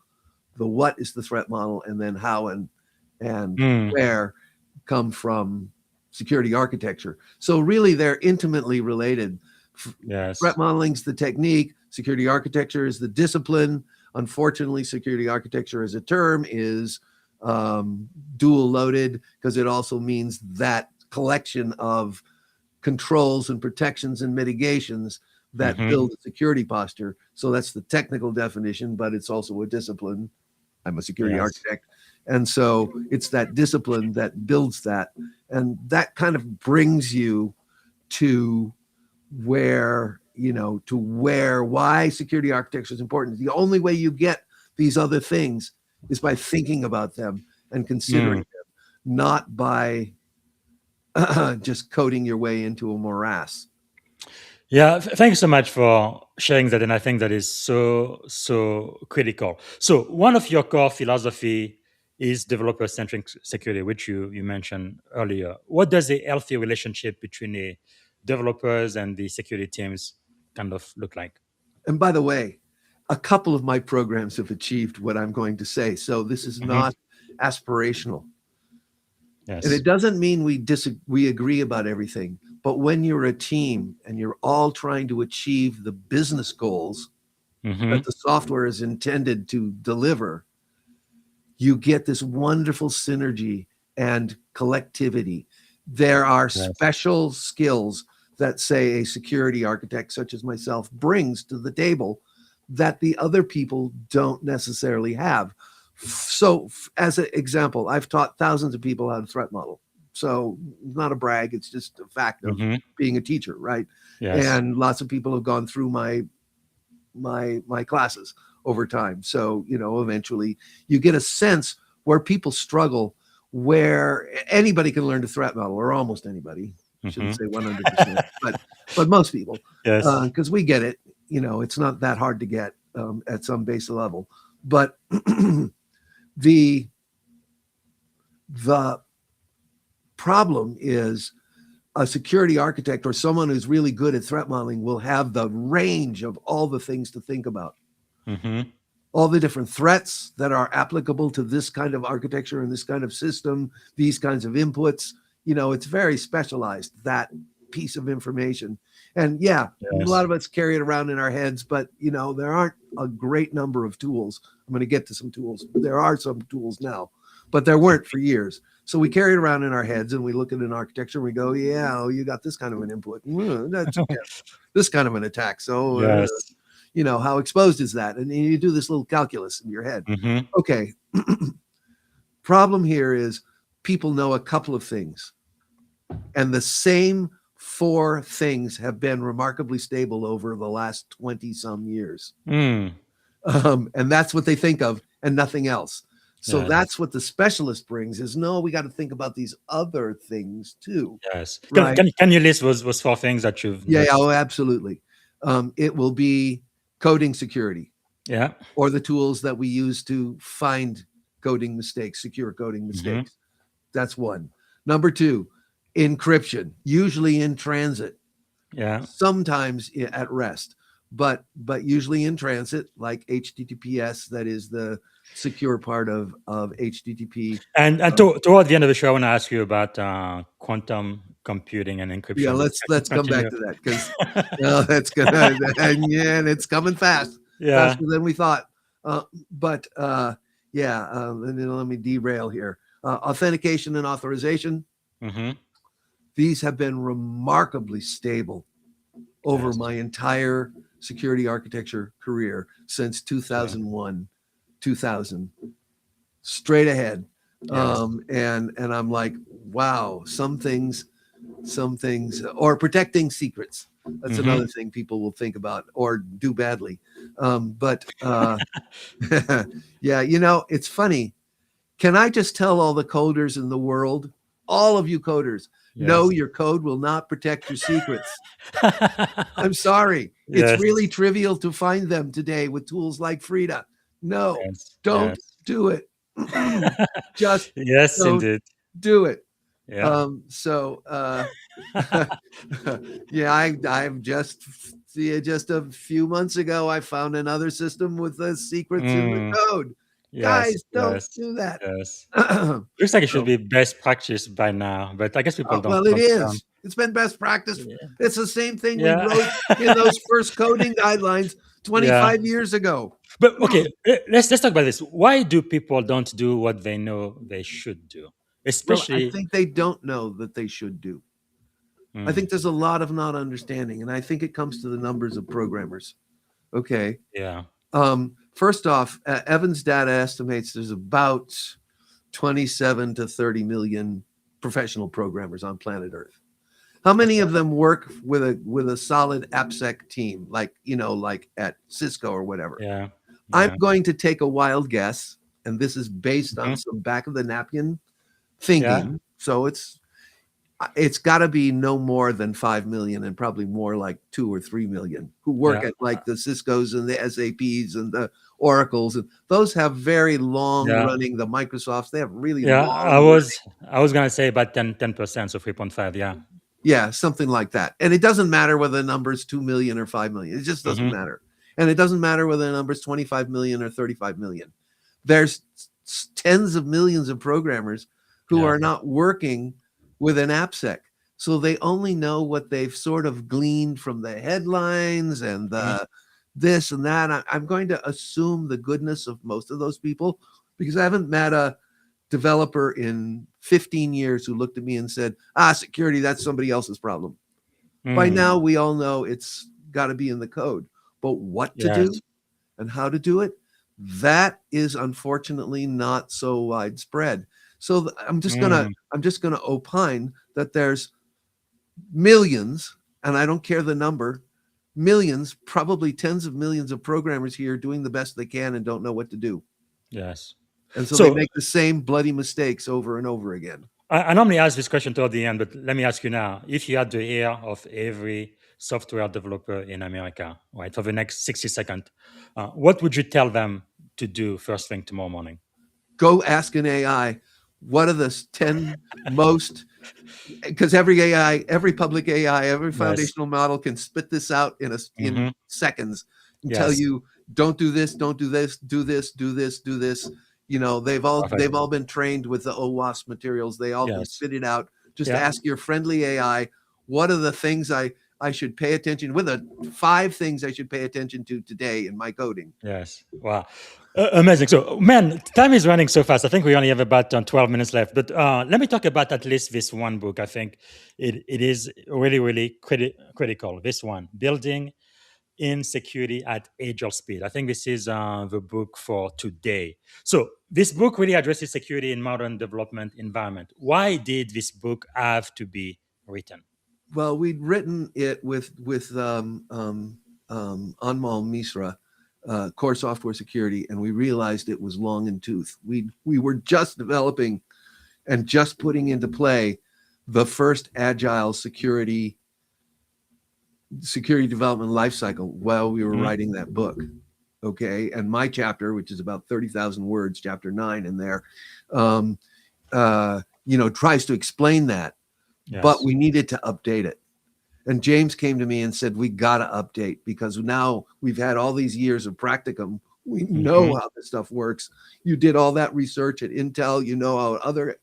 the what is the threat model, and then how and Mm. where come from security architecture. So really, they're intimately related. Yes. Threat modeling is the technique, security architecture is the discipline. Unfortunately, security architecture as a term is dual loaded, because it also means that collection of controls and protections and mitigations that Hmm. build a security posture. So that's the technical definition, but it's also a discipline. I'm a security Yes. architect. And so it's that discipline that builds that. And that kind of brings you to why security architecture is important. The only way you get these other things is by thinking about them and considering Mm. them, not by just coding your way into a morass. Yeah, thank you so much for sharing that, and I think that is so critical. So one of your core philosophy is developer-centric security, which you mentioned earlier. What does a healthy relationship between the developers and the security teams kind of look like? And by the way, a couple of my programs have achieved what I'm going to say. So this is Hmm. not aspirational. And Yes. it doesn't mean we agree about everything, but when you're a team and you're all trying to achieve the business goals Mm-hmm. that the software is intended to deliver, you get this wonderful synergy and collectivity. There are Yes. special skills that, say, a security architect such as myself brings to the table that the other people don't necessarily have. So, as an example, I've taught thousands of people how to threat model. So, not a brag, it's just a fact of Mm-hmm. being a teacher, right? Yes. And lots of people have gone through my classes over time. So, eventually you get a sense where people struggle, where anybody can learn to threat model, or almost anybody. I shouldn't Mm-hmm. say 100%, but most people, Yes. because we get it. It's not that hard to get at some base level. But the the problem is a security architect or someone who's really good at threat modeling will have the range of all the things to think about, Mm-hmm. all the different threats that are applicable to this kind of architecture and this kind of system, these kinds of inputs. It's very specialized, that piece of information. And yeah, a lot Yes. of us carry it around in our heads, but there aren't a great number of tools. I'm going to get to some tools. There are some tools now, but there weren't for years. So we carry it around in our heads and we look at an architecture and we go, yeah, oh, you got this kind of an input. That's this kind of an attack. So, Yes. how exposed is that? And you do this little calculus in your head. Mm-hmm. Okay. Problem here is people know a couple of things, and the same 4 things have been remarkably stable over the last 20 some years. Mm. And that's what they think of and nothing else. So Yes. that's what the specialist brings is, no, we got to think about these other things too. Yes. Right. Can you list those 4 things that you've Yeah, noticed? oh, absolutely. It will be coding security, Yeah. or the tools that we use to find coding mistakes, secure coding mistakes. That's one. Number 2, encryption, usually in transit, Yeah. sometimes at rest, but usually in transit, like HTTPS, that is the secure part of HTTP. And toward the end of the show, I want to ask you about quantum computing and Yeah, encryption. let's come back Continue. to that, because that's gonna and it's coming fast, Yeah. faster than we thought. But and then let me derail here. Authentication and authorization, Mm-hmm. these have been remarkably stable over Yes. my entire security architecture career since 2001, 2000, straight ahead. Yes. And I'm like, wow, some things, or protecting secrets. That's Mm-hmm. another thing people will think about or do badly. But yeah, it's funny. Can I just tell all the coders in the world, all of you coders, no, Yes. your code will not protect your secrets. I'm sorry. Yes. It's really trivial to find them today with tools like Frida. No, Yes. don't Yes. do it. Just Yes, don't indeed. do it. Yeah. Yeah, I've just a few months ago, I found another system with the secrets in the Mm. code. Yes. Guys, don't Yes. do that. Yes. Looks like it should So, be best practice by now, but I guess people well, it don't is. It's been best practice. Yeah. It's the same thing we Yeah. wrote in those first coding guidelines 25 years ago. But okay, let's talk about this. Why do people don't do what they know they should do? Well, I Especially, think they don't know that they should do. I think there's a lot of not understanding, and I think it comes to the numbers of programmers. Okay. yeah. First off, Evans Data estimates there's about 27 to 30 million professional programmers on planet Earth. How many of them work with a solid AppSec team, like at Cisco or whatever? Yeah. I'm going to take a wild guess, and this is based on some back of the napkin thinking. So it's got to be no more than 5 million, and probably more like 2 or 3 million who work at like the Ciscos and the SAPs and the Oracles, and those have very long running. The Microsofts, they have really long. I was gonna say about 10%, so 3.5. Yeah. Yeah, something like that. And it doesn't matter whether the number is 2 million or 5 million. It just doesn't matter. And it doesn't matter whether the number is 25 million or 35 million. There's tens of millions of programmers who Yeah. are not working with an AppSec. So they only know what they've sort of gleaned from the headlines and the this and that. I'm going to assume the goodness of most of those people because I haven't met a developer in 15 years who looked at me and said, security, that's somebody else's problem. By Mm. now, we all know it's got to be in the code. But what to do Yes. and how to do it, that is unfortunately not so widespread. So I'm just Mm. gonna opine that there's millions, and I don't care the number, millions, probably tens of millions of programmers here doing the best they can and don't know what to do. Yes. And so they So make the same bloody mistakes over and over again. I normally ask this question toward the end, but let me ask you now. If you had the ear of every software developer in America, right, for the next 60 seconds, what would you tell them to do first thing tomorrow morning? Go ask an AI, what are the 10 most, because every public AI, every Yes. foundational model can spit this out in Hmm. seconds and tell Yes. you, don't do this, don't do this, do this, do this, do this. You know, Perfect. they've all been trained with the OWASP materials. They all can Yes. spit it out. Just Yeah. ask your friendly AI, what are the things I should pay attention with the 5 things I should pay attention to today in my coding. Yes. Wow. Amazing. So, man, time is running so fast. I think we only have about 12 minutes left. But let me talk about at least this one book. I think it is really, really critical. This one, Building in Security at Agile Speed. I think this is the book for today. So, this book really addresses security in modern development environment. Why did this book have to be written? Well, we'd written it with Anmal Misra, core software security, and we realized it was long in tooth. We were just developing and just putting into play the first agile security development lifecycle while we were Mhm. writing that book. Okay, and my chapter, which is about 30,000 words, chapter 9 in there, tries to explain that, but Yes. we needed to update it. And James came to me and said, we got to update because now we've had all these years of practicum. We know Mhm. how this stuff works. You did all that research at Intel. You know how other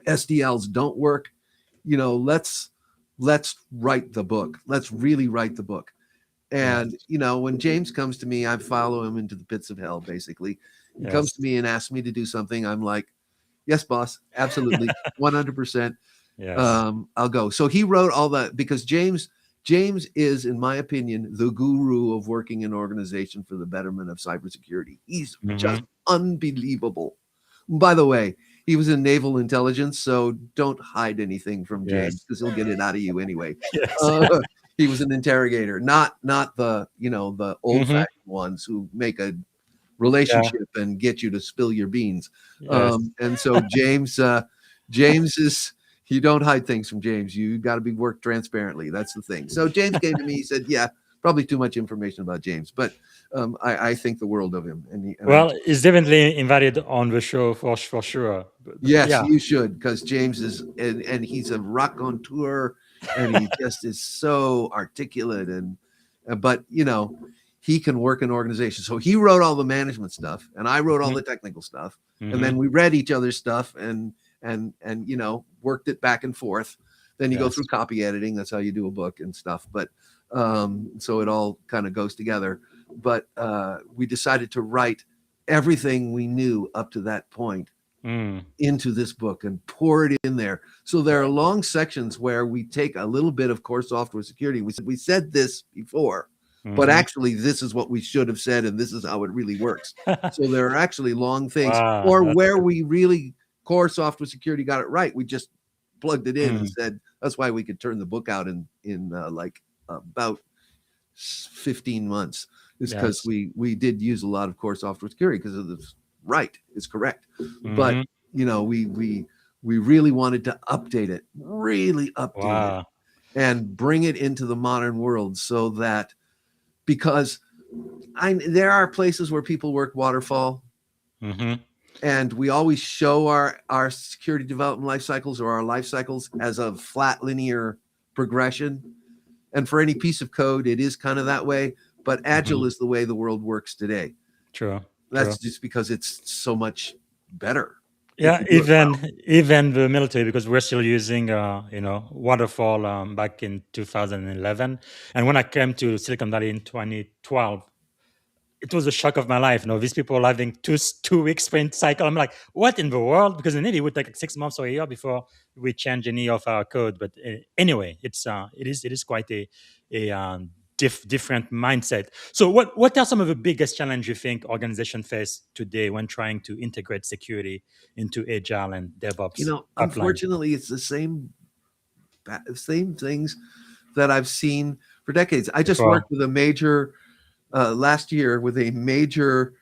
SDLs don't work. Let's write the book. Let's really write the book. And, Yes. when James comes to me, I follow him into the pits of hell, basically. He comes to Yes. me and asks me to do something. I'm like, yes, boss, absolutely, 100%. Yes. I'll go. So he wrote all that because James is, in my opinion, the guru of working in organization for the betterment of cybersecurity. He's just Mhm. unbelievable. By the way, he was in naval intelligence, so don't hide anything from James Yes. because he'll get it out of you anyway. Yes. Uh, he was an interrogator, not the the old Mhm. fashioned ones who make a Yeah. relationship and get you to spill your beans. Yes. And so James is, you don't hide things from James. You got to be worked transparently. That's the thing. So James came to me. He said, "Yeah, probably too much information about James, but I think the world of him." Well, he's definitely invited on the show for sure. But Yes, yeah. you should, because James is, and he's a raconteur, and he just is so articulate, and but he can work in organizations. So he wrote all the management stuff, and I wrote all the technical stuff, and then Mhm. we read each other's stuff, and worked it back and forth. Then you go Yes. through copy editing. That's how you do a book and stuff. But so it all kind of goes together. But we decided to write everything we knew up to that point Mm. into this book and pour it in there. So there are long sections where we take a little bit of core software security. We said this before, but Mhm. actually this is what we should have said, and this is how it really works. So there are actually long things, Wow. or That's where good. we really core software security got it right. We just plugged it in and Mm. said that's why we could turn the book out in like about 15 months. Is because Yes. we did use a lot of core software security because of the right is correct, but Mhm. we really wanted to really update it Wow. and bring it into the modern world so that, because there are places where people work waterfall, Mhm. and we always show our security development life cycles or our life cycles as a flat linear progression. And for any piece of code, it is kind of that way. But Agile Mhm. is the way the world works today. True. True. That's just because it's so much better. if Yeah, you do it well. even the military, because we're still using waterfall back in 2011, and when I came to Silicon Valley in 2012, it was a shock of my life. These people are having 2 week sprint cycle. I'm like, what in the world? Because in Navy, it would take like 6 months or a year before we change any of our code. But anyway, it is quite a different mindset. So, what are some of the biggest challenges you think organizations face today when trying to integrate security into agile and DevOps pipeline? Unfortunately, it's the same things that I've seen for decades. I just Before. worked with a major last year with a major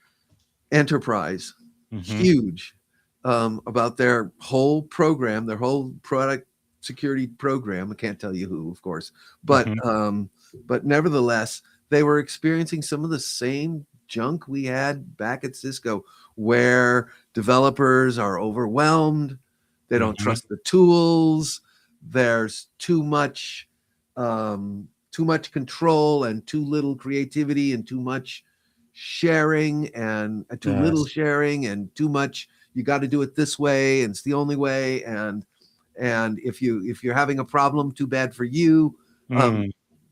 enterprise, Mm-hmm. huge, about their whole program, their whole product security program. I can't tell you who, of course, Mm-hmm. but nevertheless, they were experiencing some of the same junk we had back at Cisco, where developers are overwhelmed, they don't Mm-hmm. trust the tools, there's too much control and too little creativity and too much sharing and too little Yes. sharing and too much you got to do it this way and it's the only way and if you're having a problem, too bad for you. Mm.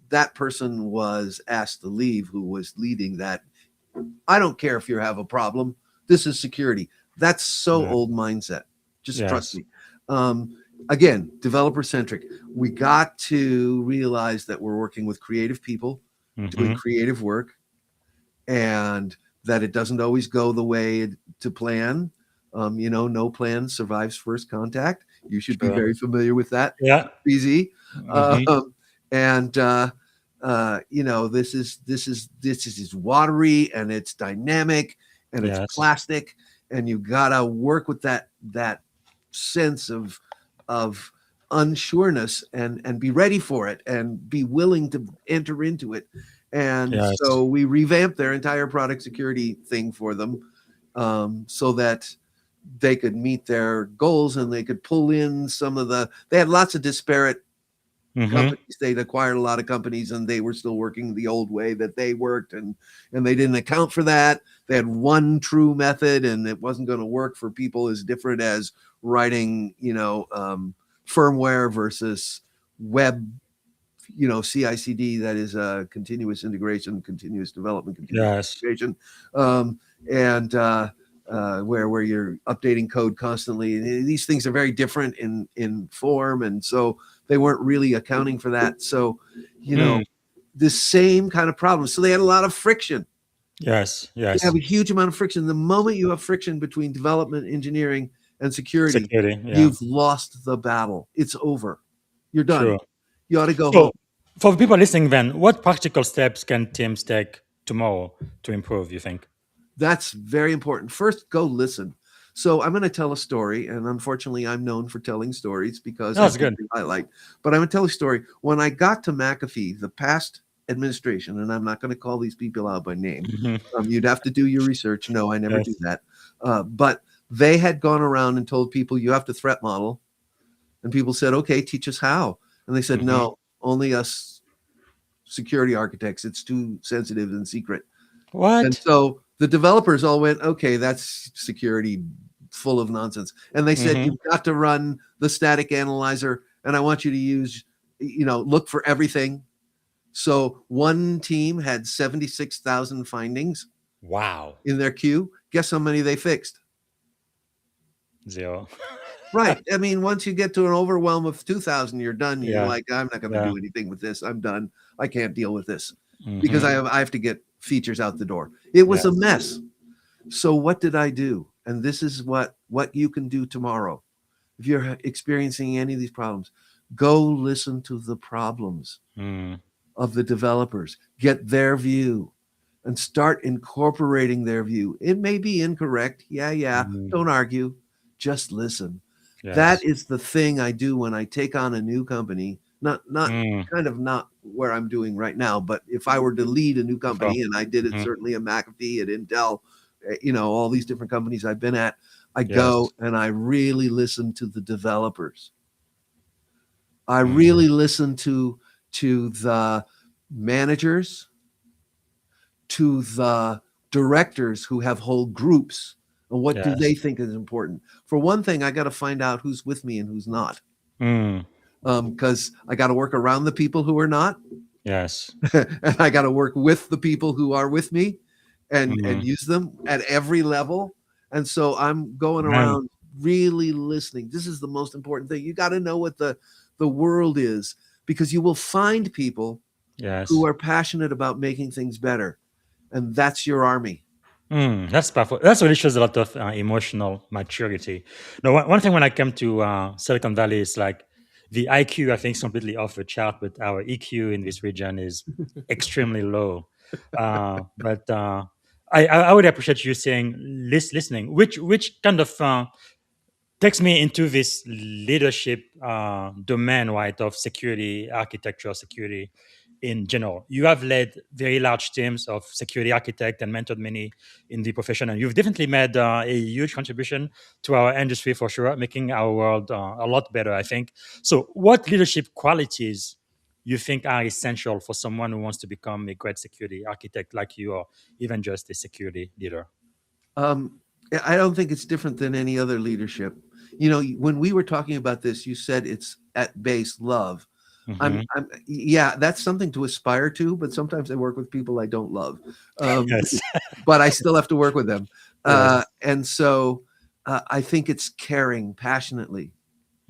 That person was asked to leave, who was leading that. I don't care if you have a problem, this is security. That's so Yeah. old mindset. Just trust Yes. me. Again, developer centric. We got to realize that we're working with creative people doing Mm-hmm. creative work, and that it doesn't always go the way to plan. No plan survives first contact. You should be Sure. very familiar with that, Yeah. BZ. Mm-hmm. And this is watery and it's dynamic and it's Yes. plastic, and you gotta work with that sense of unsureness and be ready for it and be willing to enter into it. And Yes. so we revamped their entire product security thing for them, so that they could meet their goals and they could pull in they had lots of disparate Mm-hmm. companies. They'd acquired a lot of companies and they were still working the old way that they worked, and they didn't account for that. They had one true method and it wasn't going to work for people as different as writing firmware versus web, CI/CD, that is continuous integration, continuous development, continuous Yes. integration, and where you're updating code constantly. And these things are very different in form, and so they weren't really accounting for that. So, Mm. the same kind of problem. So they had a lot of friction. Yes. They Yes. have a huge amount of friction. The moment you have friction between development, engineering, and security, Security. Yeah. you've lost the battle. It's over. You're done. True. You ought to go home. So, for the people listening, then, what practical steps can teams take tomorrow to improve? You think? That's very important. First, go listen. So I'm going to tell a story, and unfortunately, I'm known for telling stories because That's that's good. something I like. But I'm going to tell a story. When I got to McAfee, the past administration, and I'm not going to call these people out by name. Mm-hmm. You'd have to do your research. No, I never Yes. do that. But they had gone around and told people you have to threat model, and people said, "Okay, teach us how." And they said, Mm-hmm. "No, only us security architects. It's too sensitive and secret." And What? so the developers all went, okay, that's security full of nonsense. And they said, Mm-hmm. you've got to run the static analyzer, and I want you to use, look for everything. So one team had 76,000 findings Wow. in their queue. Guess how many they fixed? 0. Right. I mean, once you get to an overwhelm of 2,000, you're done. You're Yeah. like, I'm not going to Yeah. do anything with this. I'm done. I can't deal with this because Mm-hmm. I have to get features out the door. It was a Yes. mess. So what did I do? And this is what you can do tomorrow. If you're experiencing any of these problems, go listen to the problems Mm. of the developers, get their view, and start incorporating their view. It may be incorrect. Yeah. Mm. Don't argue. Just listen. That Yes. is the thing I do when I take on a new company. Not Mm. kind of not where I'm doing right now, but if I were to lead a new Before. company, and I did it Mhm. certainly at McAfee, at Intel, all these different companies I've been at, I Yes. go and I really listen to the developers. I Mhm. really listen to the managers, to the directors who have whole groups And what do they Yes. think is important? For one thing, I got to find out who's with me and who's not. Mm. Because I got to work around the people who are not, Yes. and I got to work with the people who are with me, and Mm. use them at every level. And so I'm going Man. around really listening. This is the most important thing. You got to know what the world is, because you will find people Yes. who are passionate about making things better, and that's your army. That's powerful. That really shows a lot of emotional maturity. No, one thing when I come to Silicon Valley is like the IQ, I think, is completely off the chart, but our EQ in this region is extremely low. But I would appreciate you saying listening, which kind of takes me into this leadership domain, right, of security, architecture, security in general. You have led very large teams of security architect and mentored many in the profession, and you've definitely made a huge contribution to our industry for sure, making our world a lot better, I think. So, what leadership qualities you think are essential for someone who wants to become a great security architect like you, or even just a security leader? Um, I don't think it's different than any other leadership. You know, when we were talking about this, you said it's at base love. Hmm. Yeah, that's something to aspire to, but sometimes I work with people I don't love, um, Yes. but I still have to work with them. Yes. And so I think it's caring passionately.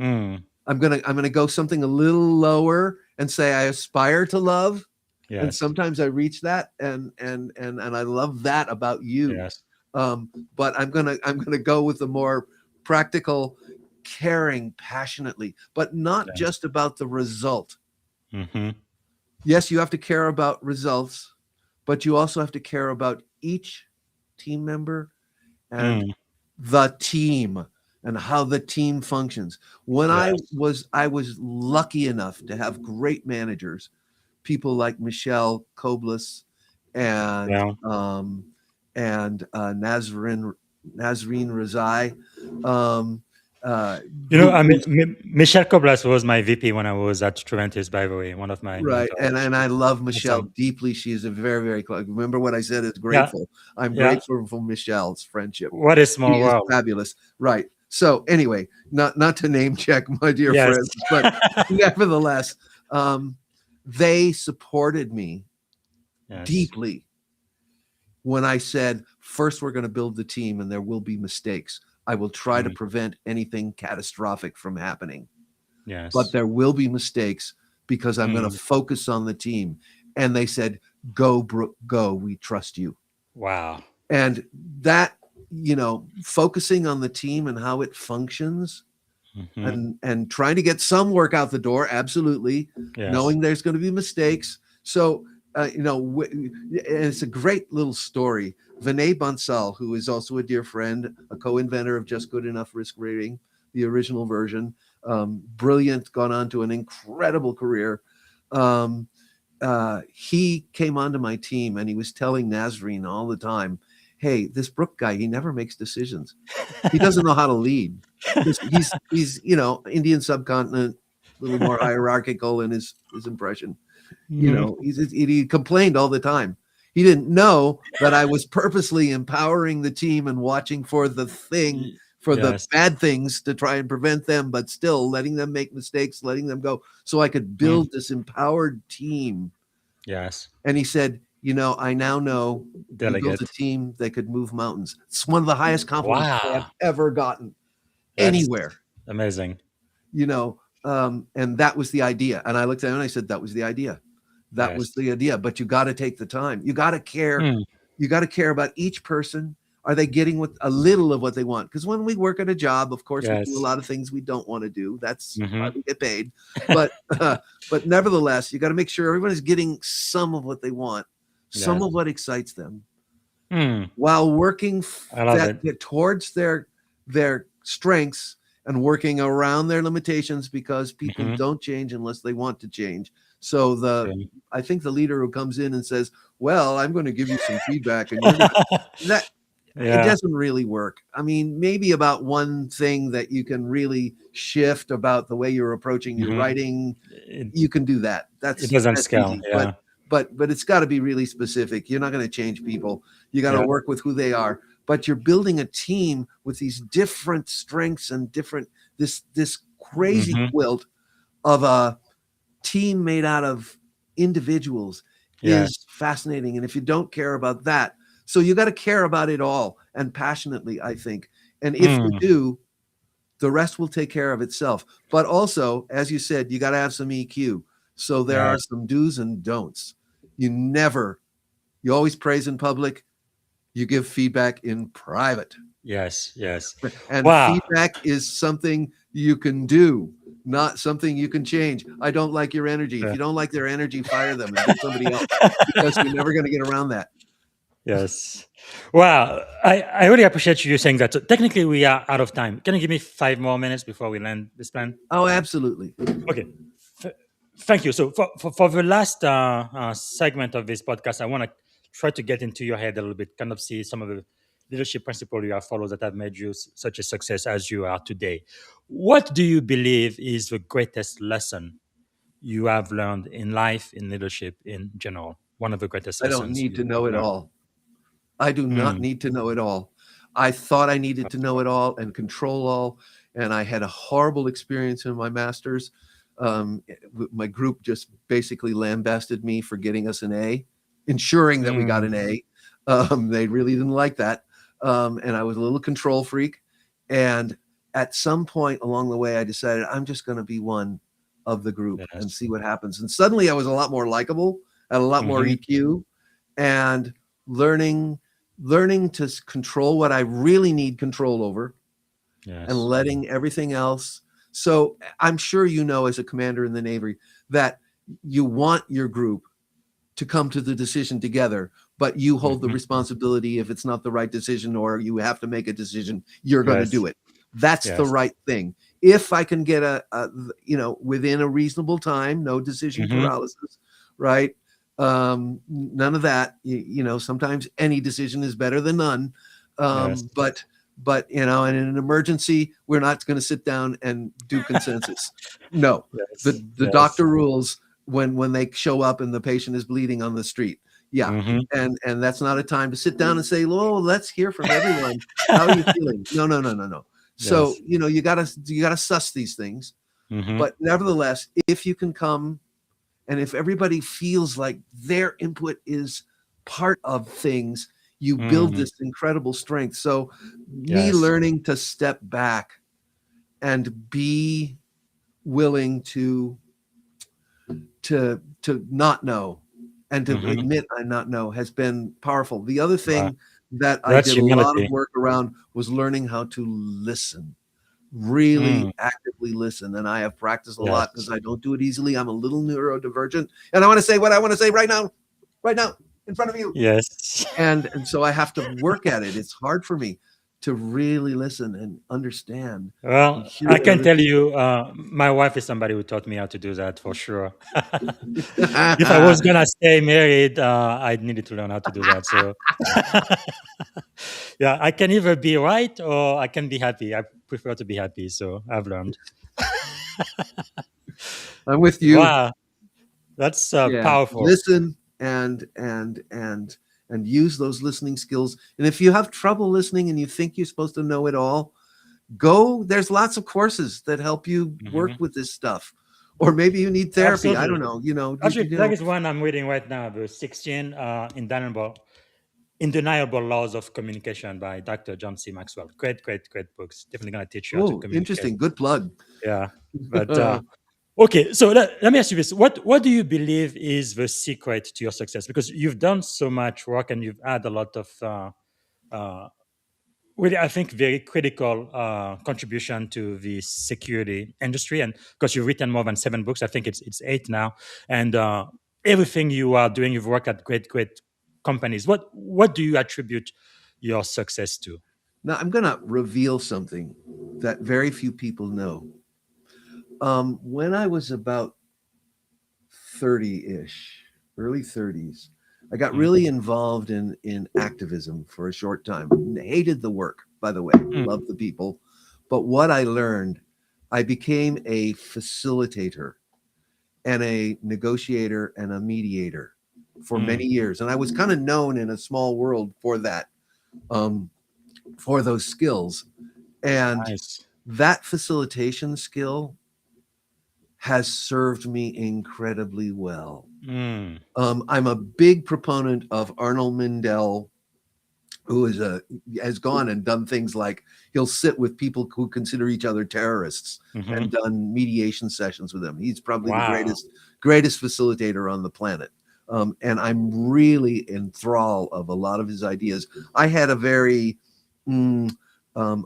Mm. I'm gonna go something a little lower and say I aspire to love, and Yes. sometimes I reach that, and I love that about you. Yes. But I'm gonna go with the more practical, caring passionately, but not Yes. just about the result. Hmm. Yes, you have to care about results, but you also have to care about each team member and Mm. the team and how the team functions. When Yes. I was lucky enough to have great managers, people like Michelle Koblis and Yeah. Nazreen Razai. Um, You know, who, I mean, who's Michel Koblas was my VP when I was at Truventus, by the way, one of my right, mentors. and I love Michelle Awesome. deeply. She is a very, very close. Remember what I said is Yeah. grateful. I'm Yeah. grateful for Michelle's friendship. What a She small is world. fabulous. Right. So anyway, not to name check my dear Yes. friends, but nevertheless, um, they supported me Yes. deeply when I said, first, we're going to build the team and there will be mistakes. I will try to Mm. prevent anything catastrophic from happening, but Yes. there will be mistakes because I'm going to Mm. focus on the team. And they said, go, Brooke, go. We trust you. Wow. And that, focusing on the team and how it functions Hmm. and trying to get some work out the door, absolutely, Yes. knowing there's going to be mistakes. So, and it's a great little story. Vinay Bansal, who is also a dear friend, a co-inventor of Just Good Enough Risk Rating, the original version, brilliant, gone on to an incredible career. Um, he came onto my team and he was telling Nazreen all the time, hey, this Brook guy, he never makes decisions. He doesn't know how to lead. He's Indian subcontinent, a little more hierarchical in his impression. Mhm. He complained all the time. He didn't know that I was purposely empowering the team and watching for the Yes. bad things to try and prevent them, but still letting them make mistakes, letting them go, so I could Mm. build this empowered team. Yes. And he said, I now know you built a Delegate. team that could move mountains. It's one of the highest compliments I have Wow. ever gotten That's anywhere, amazing. and that was the idea. And I looked at him and I said, that was the idea. That was Yes. the idea. But you got to take the time. You got to care. Mm. You got to care about each person. Are they getting a little of what they want? Because when we work at a job, of course, we do a Yes. lot of things we don't want to do. That's why Hmm. we get paid. But but nevertheless, you got to make sure everyone is getting some of what they want, some Yes. of what excites them, Mm. while working I love it. towards their strengths and working around their limitations, because people Hmm. don't change unless they want to change. So I think the leader who comes in and says, well, I'm going to give you some feedback and that it Yeah. doesn't really work. I mean, maybe about one thing that you can really shift about the way you're approaching your Hmm. writing, It, you can do that. it doesn't That's scale. easy. Yeah. But it's got to be really specific. You're not going to change people. You got to Yeah. work with who they are. but you're building a team with these different strengths and different this crazy Mm-hmm. quilt of a team made out of individuals Yeah. is fascinating. And if you don't care about that, so you got to care about it all and passionately, I think. And if you Mm. do, the rest will take care of itself. But also, as you said, you got to have some EQ. So there are Yes. some do's and don'ts. You always praise in public, you give feedback in private. Yes. Yes. And Wow. feedback is something you can do, not something you can change. I don't like your energy. If Yeah. you don't like their energy, fire them and get somebody else, because you're never going to get around that. Yes. Wow. I really appreciate you saying that. So technically, we are out of time. Can you give me 5 more minutes before we land this plan? Oh, absolutely. Okay. F- Thank you. So for the last segment of this podcast, I want to try to get into your head a little bit, kind of see some of the leadership principles you have followed that have made you such a success as you are today. What do you believe is the greatest lesson you have learned in life, in leadership in general? One of the greatest I don't lessons need to you've know it learned. all. I do not need to know it all. I thought I needed to know it all and control all. And I had a horrible experience in my master's. My group just basically lambasted me for getting us an A, ensuring that we got an A. They really didn't like that. And I was a little control freak. And at some point along the way, I decided I'm just going to be one of the group and Yes. see what happens. And suddenly I was a lot more likable, had a lot more Mhm. EQ, and learning to control what I really need control over and Yes. letting everything else. So I'm sure you know, as a commander in the Navy, that you want your group to come to the decision together, but you hold the Mhm. responsibility if it's not the right decision or you have to make a decision, you're going to Yes. do it. That's the Yes. right thing. If I can get within a reasonable time, no decision Mhm. paralysis, right? None of that. Sometimes any decision is better than none. Yes. But in an emergency, we're not going to sit down and do consensus. No, Yes. the Yes. doctor rules when they show up and the patient is bleeding on the street. Yeah. Mhm. And that's not a time to sit down and say, "Oh, let's hear from everyone. How are you feeling?" No, no, no, no, no. So, Yes. you gotta suss these things. Mhm. But nevertheless, if you can come and if everybody feels like their input is part of things, you build Mhm. this incredible strength. So me Yes. learning to step back and be willing to not know and to Mhm. admit I not know has been powerful. The other Wow. thing that I That's did a lot of humility. work around was learning how to listen, really Mm. actively listen. And I have practiced a lot because Yes. I don't do it easily. I'm a little neurodivergent, and I want to say what I want to say right now, in front of you. Yes. And so I have to work at it. It's hard for me to really listen and understand and Well, hear I what can other tell people. you, my wife is somebody who taught me how to do that for sure. If I was gonna stay married, I needed to learn how to do that. So, yeah, I can either be right or I can be happy. I prefer to be happy. So I've learned. I'm with you. Wow, that's Yeah, powerful. listen and use those listening skills. And if you have trouble listening and you think you're supposed to know it all, there's lots of courses that help you work Mhm. with this stuff. Or maybe you need therapy. I don't Absolutely. know. Actually, there is one I'm reading right now, the 16 Undeniable Laws of Communication by Dr. John C. Maxwell. Great, great, great books. Definitely going to teach you how to Oh, communicate. interesting. Good plug. Yeah. But okay, so let me ask you this. What do you believe is the secret to your success? Because you've done so much work and you've had a lot of uh, really, I think, very critical contribution to the security industry. And because you've written more than 7 books, I think it's 8 now. And everything you are doing, you've worked at great, great companies. What do you attribute your success to? Now I'm going to reveal something that very few people know. When I was about 30-ish, early 30s, I got Mm, really involved in activism for a short time. Hated the work, by the way, mm, loved the people. But what I learned, I became a facilitator and a negotiator and a mediator for many mm, years. And I was kind of known in a small world for that. Um, for those skills. And Nice. that facilitation skill has served me incredibly well. Mm. I'm a big proponent of Arnold Mindell, who has gone and done things like he'll sit with people who consider each other terrorists and Hmm. done mediation sessions with them. He's probably the Wow. greatest facilitator on the planet. And I'm really in thrall of a lot of his ideas. I had a very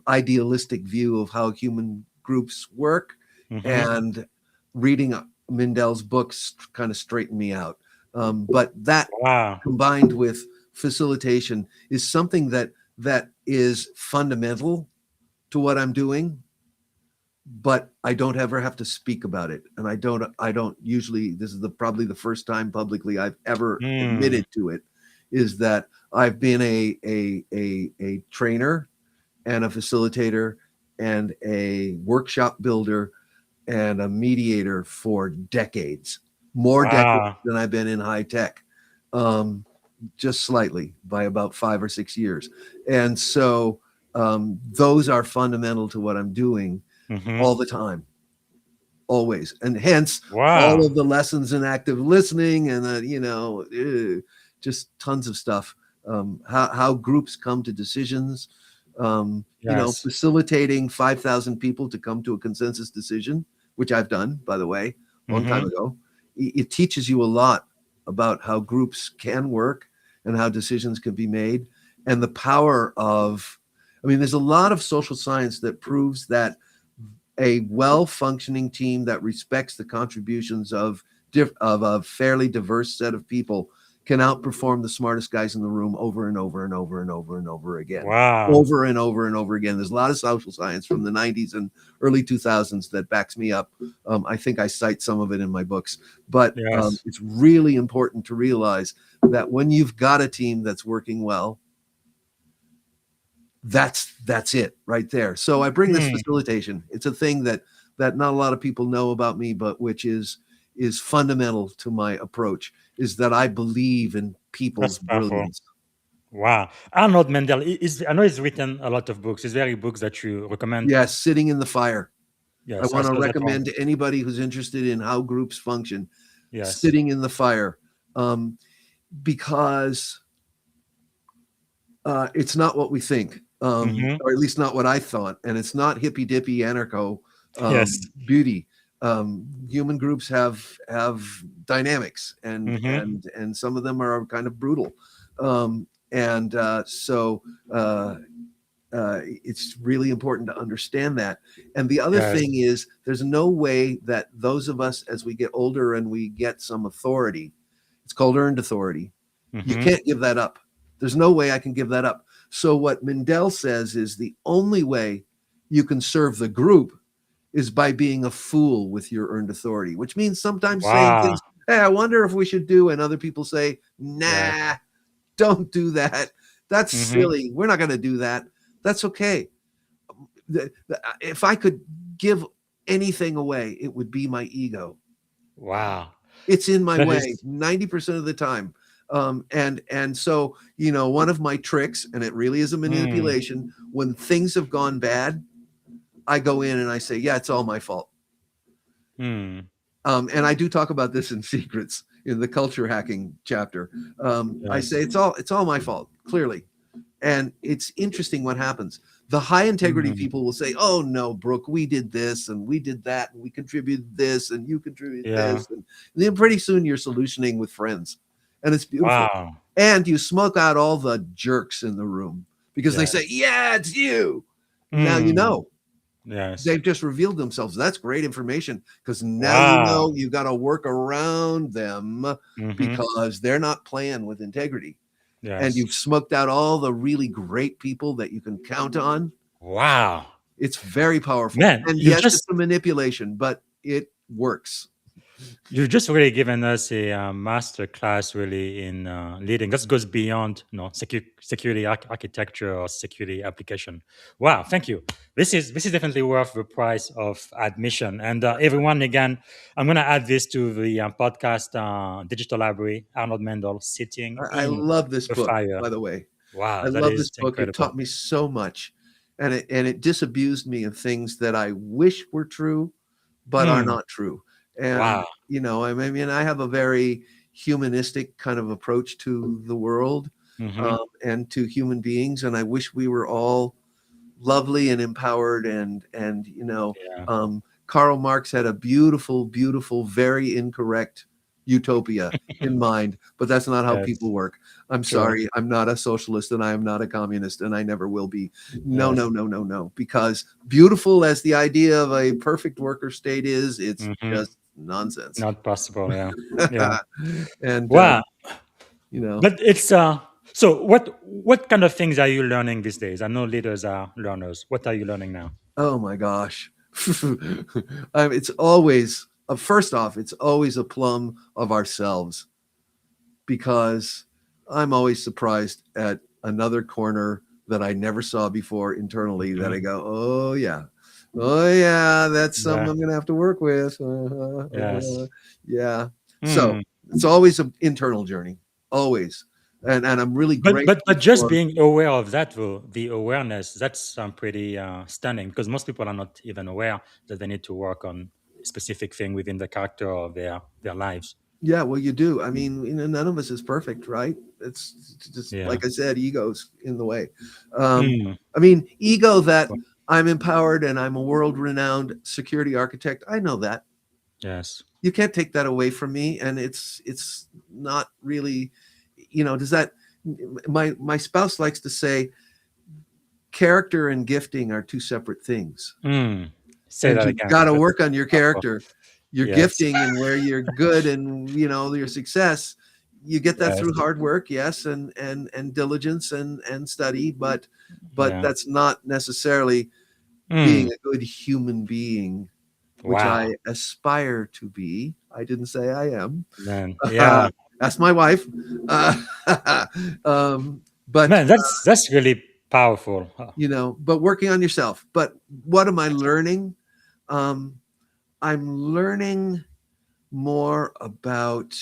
idealistic view of how human groups work, Hmm. and reading Mindell's books kind of straightened me out. But that Wow. combined with facilitation is something that is fundamental to what I'm doing, but I don't ever have to speak about it. And I don't usually, this is probably the first time publicly I've ever Mm. admitted to it, is that I've been a trainer and a facilitator and a workshop builder and a mediator for decades, more decades Wow. than I've been in high tech. Um, just slightly, by about 5 or 6 years. And so those are fundamental to what I'm doing Hmm. all the time, always. And hence all Wow. of the lessons in active listening and, just tons of stuff. How groups come to decisions, Yes. facilitating 5,000 people to come to a consensus decision, which I've done, by the way, a long time Hmm. ago. It teaches you a lot about how groups can work and how decisions can be made, and the power of, I mean, there's a lot of social science that proves that a well-functioning team that respects the contributions of a fairly diverse set of people can outperform the smartest guys in the room over and over and over and over and over again, Wow. over and over and over again. There's a lot of social science from the 90s and early 2000s that backs me up. I think I cite some of it in my books, but Yes. it's really important to realize that when you've got a team that's working well, that's it right there. So I bring this Mm. facilitation. It's a thing that not a lot of people know about me, but which is fundamental to my approach, is that I believe in That's people's powerful. brilliance. Wow. Arnold Mendel is, I know he's written a lot of books. It's very books that you recommend. Yes, sitting in the fire. I Yes, I want to saw that one. recommend to anybody who's interested in how groups function, Yes. sitting in the fire, because it's not what we think, Hmm. or at least not what I thought, and it's not hippy dippy anarcho Yes. beauty. Human groups have dynamics, and Hmm. some of them are kind of brutal, and so it's really important to understand that. And the other Yes. thing is, there's no way that those of us, as we get older and we get some authority, it's called earned authority, you Hmm. can't give that up. There's no way I can give that up. So what Mindell says is the only way you can serve the group is by being a fool with your earned authority, which means sometimes saying Wow. things, hey, I wonder if we should do, and other people say, Yes. nah, don't do that. That's Hmm. silly. We're not going to do that. That's okay. If I could give anything away, it would be my ego. Wow. It's in my That way is. 90% of the time. And so, one of my tricks, and it really is a Mm. manipulation, when things have gone bad, I go in and I say, yeah, it's all my fault. Mm. And I do talk about this in Secrets, in the culture hacking chapter. I say Yes. it's all my fault, clearly. And it's interesting what happens. The high integrity Mm. people will say, oh no, Brooke, we did this and we did that and we contributed this and you contributed Yeah. this. And then pretty soon you're solutioning with friends. And it's beautiful. Wow. And you smoke out all the jerks in the room because they say, Yes. yeah, it's you. Now you Mm. know. Yes. They've just revealed themselves. That's great information, because now Wow. you got to work around them Hmm. because they're not playing with integrity. And Yes. you've smoked out all the really great people that you can count on. Wow. It's very powerful. Man, And yes, it's a manipulation, but it works. you've just really given us a master class really in leading. That goes beyond security architecture or security application. Wow, thank you. This is definitely worth the price of admission. And everyone, again, I'm gonna add this to the podcast digital library. Arnold Mendel, sitting I in love this the book, fire. by the way. Wow, I that love is this book. It incredible. taught me so much, and it disabused me of things that I wish were true, but are Mm, not true. And wow. I mean, I have a very humanistic kind of approach to the world, Hmm. and to human beings, and I wish we were all lovely and empowered. And Yeah. Karl Marx had a beautiful, beautiful, very incorrect utopia in mind, but that's not how Yes. people work. I'm True. sorry, I'm not a socialist, and I am not a communist, and I never will be. No, no, Yes. no, no, no. Because beautiful as the idea of a perfect worker state is, it's Hmm. just nonsense. Not possible. Yeah. Yeah. And Wow. you know, But it's so what kind of things are you learning these days? I know leaders are learners. What are you learning now? oh my gosh. It's always, first off, it's always a plum of ourselves, because I'm always surprised at another corner that I never saw before internally, that I Mhm. go, oh yeah, that's something Yeah. I'm going to have to work with. Yes. Yeah. So Hmm. it's always an internal journey, always. And I'm really But grateful just for, being aware of that though, the awareness, that's pretty stunning because most people are not even aware that they need to work on a specific thing within the character of their lives. yeah, well, you do. I mean, none of us is perfect, right? It's just, Yeah. like I said, ego's in the way. Um, Mm. I mean, ego that I'm empowered and I'm a world renowned security architect. I know that. Yes. You can't take that away from me. And it's not really, does that, my spouse likes to say character and gifting are two separate things. Mm. Say And that you've again. got to That's work on your powerful. character, your Yes. gifting, and where you're good, and your success. You get that through Yes. hard work, yes, and diligence and study, but Yeah. that's not necessarily being Mm. a good human being, which Wow. I aspire to be. I didn't say I am. Man. Yeah. That's my wife. Uh, but Man, that's really powerful. but working on yourself. But what am I learning? Um, I'm learning more about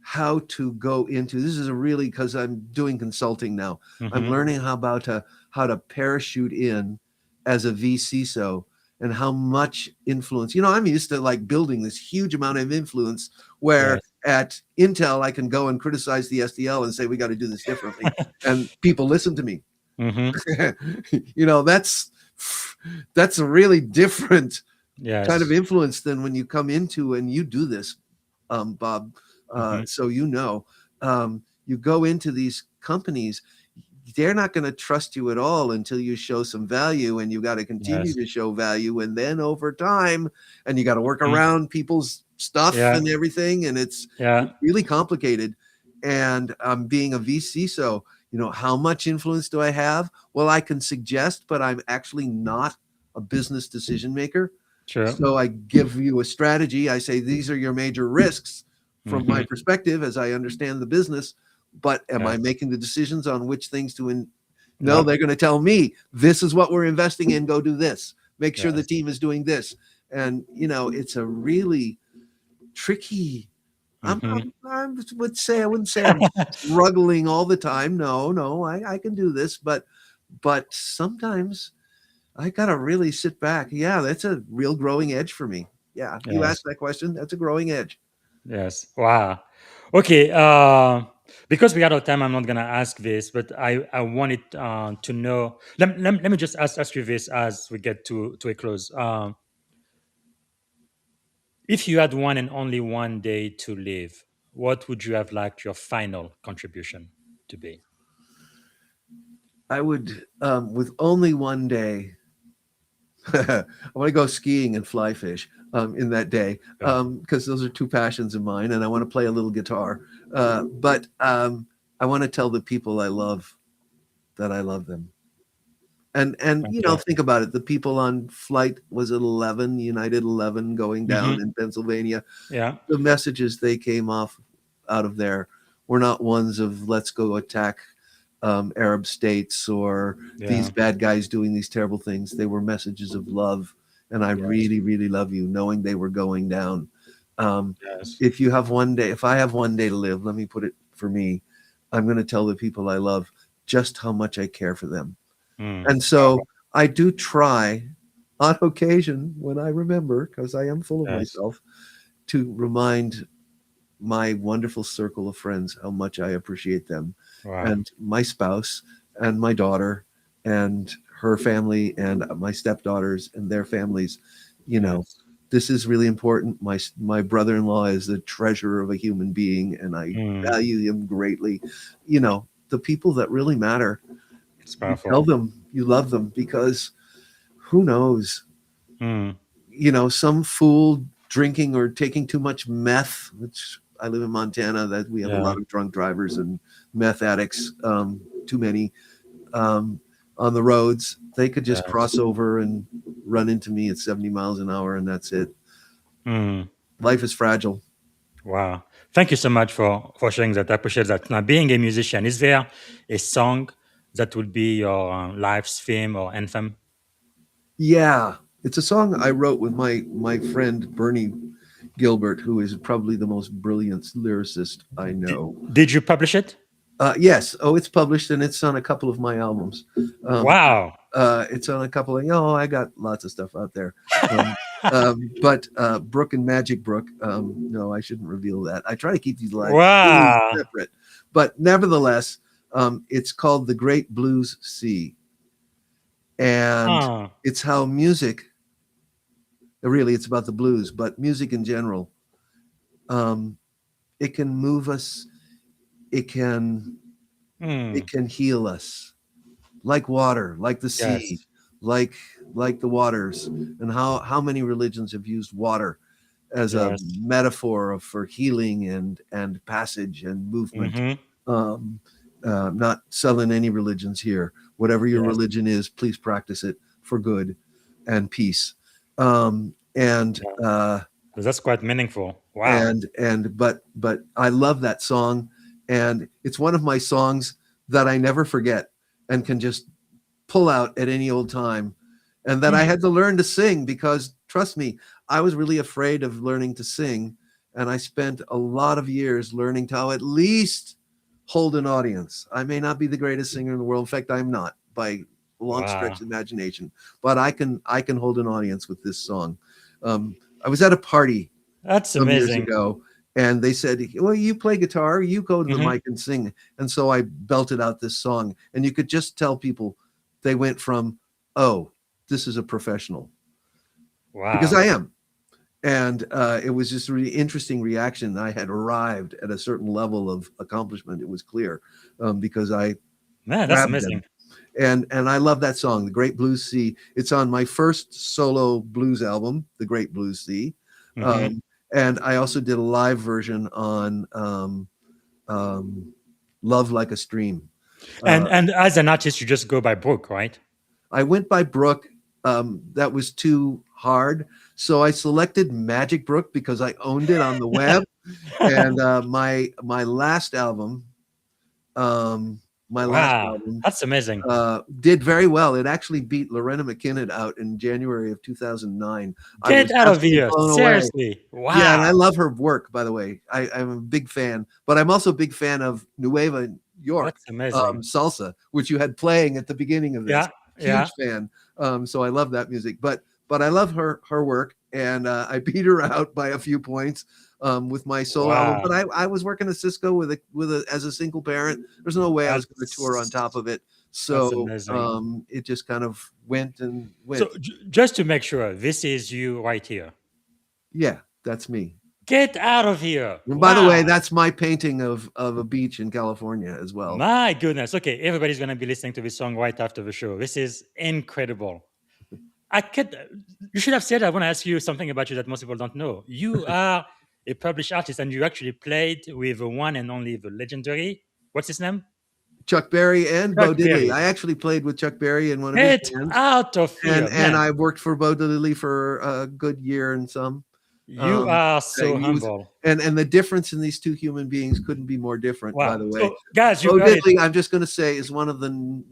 how to go into this is a really, because I'm doing consulting now. I'm Hmm. learning how to parachute in as a VCSO, and how much influence. I'm used to like building this huge amount of influence, where Yes. at Intel I can go and criticize the SDL and say we got to do this differently, and people listen to me. Hmm. That's a really different kind of Yes. influence than when you come into and you do this, Bob. Hmm. So you go into these companies, they're not going to trust you at all until you show some value, and you got to continue Yes. to show value, and then over time, and you got to work Mhm. around people's stuff Yeah. and everything, and it's Yeah. really complicated. And being a VC, so how much influence do I have? Well, I can suggest, but I'm actually not a business decision maker. True. So I give you a strategy. I say, these are your major risks from my Hmm. perspective as I understand the business. But am I Yes. making the decisions on which things to No, Yep. they're going to tell me, this is what we're investing in. Go do this. Make sure the Yes. team is doing this. And, it's a really tricky. Hmm. I wouldn't say I'm struggling all the time. No, no, I can do this. But sometimes I gotta really sit back. Yeah, that's a real growing edge for me. Yeah, you asked Yes. that question. That's a growing edge. Yes. Wow. Okay. Because we are out of time, I'm not gonna ask this, but I wanted to know. Let me just ask you this as we get to a close. If you had one and only one day to live, what would you have liked your final contribution to be? I would, with only one day, I want to go skiing and fly fish in that day, Yeah. because those are two passions of mine, and I want to play a little guitar. But I want to tell the people I love that I love them. And Okay. think about it. The people on flight, was it 11, United 11, going Hmm. down in Pennsylvania, Yeah. the messages they came out of there were not ones of let's go attack Arab states, or these Yeah. bad guys doing these terrible things. They were messages of love, and I Yes. really, really love you, knowing they were going down. Um, Yes. if I have one day to live, let me put it for me. I'm going to tell the people I love just how much I care for them. Mm. And so I do try on occasion when I remember, because I am full of Yes. myself, to remind my wonderful circle of friends how much I appreciate them, Wow. and my spouse and my daughter and her family and my stepdaughters and their families. You know, Yes. this is really important. My brother-in-law is the treasure of a human being, and I Mm. value him greatly. You know, the people that really matter, It's you tell powerful. them you love them, because who knows? Mm. You know, some fool drinking or taking too much meth, which I live in Montana, that we have a Yeah. lot of drunk drivers and meth addicts, too many, um, on the roads. They could just Yes. cross over and run into me at 70 miles an hour, and that's it. Mm. Life is fragile. Wow. Thank you so much for sharing that. I appreciate that. Now, being a musician, is there a song that would be your life's theme or anthem? Yeah, it's a song I wrote with my friend Bernie Gilbert, who is probably the most brilliant lyricist I know. Did you publish it? Yes. Oh, it's published, and it's on a couple of my albums. Wow. It's on a couple of, I got lots of stuff out there. But Brook and Magic Brook, no, I shouldn't reveal that. I try to keep these lives really Wow. separate. But nevertheless, it's called The Great Blues Sea. And Huh. it's how music, really, it's about the blues, but music in general, it can move us. It can Mm. heal us, like water, like the sea, Yes. like the waters. And how many religions have used water as a Yes. metaphor for healing and passage and movement. Mm-hmm. Um, not selling any religions here. Whatever your Yes. religion is, please practice it for good and peace. And Yeah. That's quite meaningful. Wow. but I love that song, and it's one of my songs that I never forget and can just pull out at any old time, and that I Mm. had to learn to sing, because trust me, I was really afraid of learning to sing, and I spent a lot of years learning to how at least hold an audience. I may not be the greatest singer in the world. In fact, I'm not by a long Wow. stretch of imagination, but I can hold an audience with this song. I was at a party That's some years amazing. ago, and they said, well, you play guitar, you go to the Mm-hmm. mic and sing. And so I belted out this song, and you could just tell people, they went from, oh, this is a professional, because Wow. I am. And it was just a really interesting reaction. I had arrived at a certain level of accomplishment. It was clear, because I Man, that's grabbed amazing. them. And I love that song, The Great Blues Sea. It's on my first solo blues album, The Great Blues Sea. Mm-hmm. And I also did a live version on Love Like a Stream. And as an artist, you just go by Brook, right? I went by Brook. That was too hard. So I selected Magic Brook because I owned it on the web. And my last album, Wow. That's amazing. did very well. It actually beat Lorena McKinnon out in January of 2009. I Get was out of absolutely here. blown away. Seriously. Yeah, and I Wow. love her work, by the way. I'm a big fan, but I'm also a big fan of Nueva York, That's amazing. salsa, which you had playing at the beginning of this. Yeah. Yeah. Huge fan. So I love that music, but I love her work, and I beat her out by a few points with my solo album. But Wow. I was working at Cisco with a as a single parent. There's no way I was going to tour on top That's of it. that's So amazing. it just kind of went and So went. just to make sure, this is you right here. Yeah, that's me. Get out of here. And by the way, Wow. that's my painting of a beach in California as well. My goodness. Okay, everybody's gonna be listening to this song right after the show. This is incredible. I could you should have said I want to ask you something about you that most people don't know. You are a published artist and you actually played with the one and only the legendary. What's his name? Chuck Berry and Chuck Bo Diddley. Berry. I actually played with Chuck Berry in one of his Get bands, out of here, and man. I worked for Bo Diddley for a good year and some. You are so He was, humble. and the difference in these two human beings couldn't be more different. By Wow. the way, So, guys, you Bo heard it. Diddley, I'm just going to say, is one of the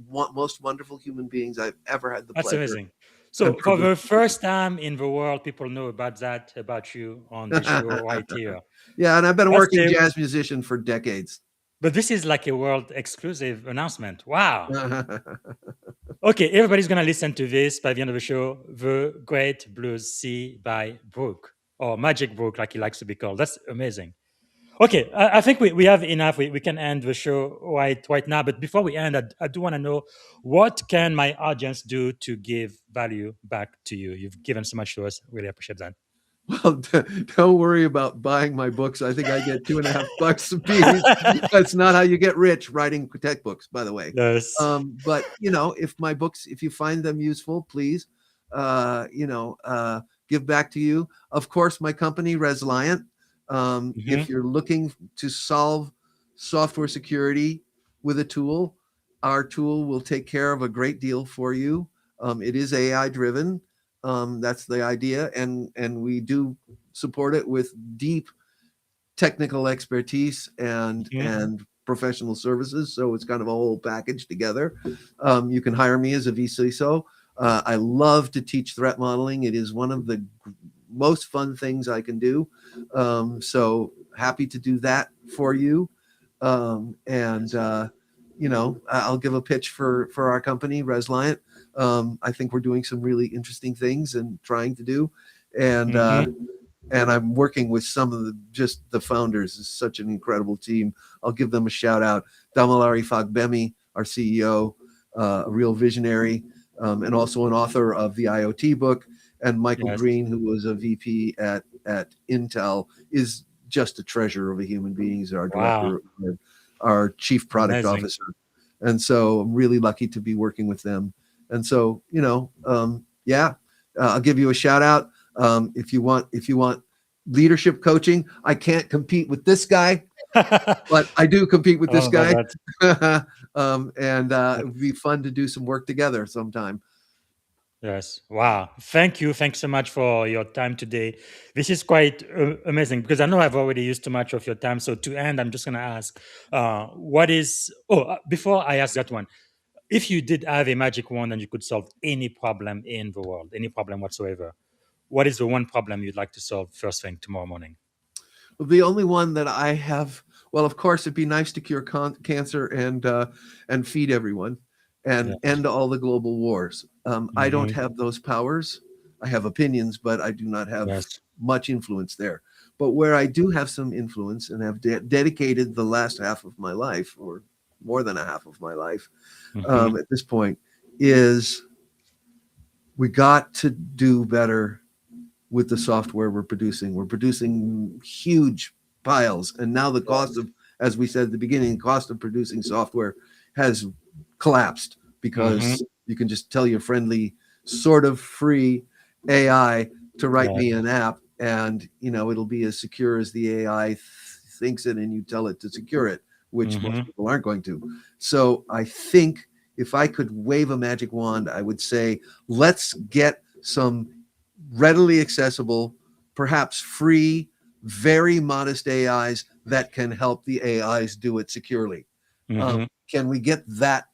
most wonderful human beings I've ever had the That's pleasure amazing. and So, for privilege. the first time in the world, people know about you on the show right here. Yeah, and I've been a That's working a jazz musician for decades. But this is like a world exclusive announcement. Wow. Okay, everybody's gonna listen to this by the end of the show. The Great Blues Sea by Brook, or Magic Brook, like he likes to be called. That's amazing. Okay, I think we have enough. We can end the show right now. But before we end, I do want to know, what can my audience do to give value back to you? You've given so much to us. Really appreciate that. Well, don't worry about buying my books. I think I get $2.50 a piece. That's not how you get rich writing tech books, by the way. Yes. But if my books, if you find them useful, please, give back to you. Of course, my company, Resiliant. If you're looking to solve software security with a tool, our tool will take care of a great deal for you. It is AI driven. That's the idea, and we do support it with deep technical expertise and professional services. So it's kind of a whole package together. You can hire me as a vCISO. I love to teach threat modeling. It is one of the most fun things I can do. So happy to do that for you. I'll give a pitch for our company, Resiliant. I think we're doing some really interesting things and trying to do. And I'm working with some of the founders. It's such an incredible team. I'll give them a shout out. Damilare Fagbemi, our CEO, a real visionary, and also an author of the IoT book. And Michael Green, who was a VP at Intel, is just a treasure of a human being. He's our director, our chief product officer. And so I'm really lucky to be working with them. And so, I'll give you a shout out. If you want leadership coaching, I can't compete with this guy, but I do compete with this guy. It would be fun to do some work together sometime. Yes. Wow. Thank you. Thanks so much for your time today. This is quite amazing, because I know I've already used too much of your time. So to end, I'm just going to ask, before I ask that one, if you did have a magic wand and you could solve any problem in the world, any problem whatsoever, what is the one problem you'd like to solve first thing tomorrow morning? Well, the only one that I have, well, of course, it'd be nice to cure cancer and feed everyone and end all the global wars. I don't have those powers. I have opinions, but I do not have much influence there. But where I do have some influence and have dedicated the last half of my life, or more than a half of my life at this point, is we got to do better with the software we're producing. We're producing huge piles. And now the cost of, as we said at the beginning, the cost of producing software has collapsed, because you can just tell your friendly, sort of free AI to write me an app, and it'll be as secure as the AI thinks it, and you tell it to secure it, which most people aren't going to. So I think if I could wave a magic wand, I would say, let's get some readily accessible, perhaps free, very modest AIs that can help the AIs do it securely. Can we get that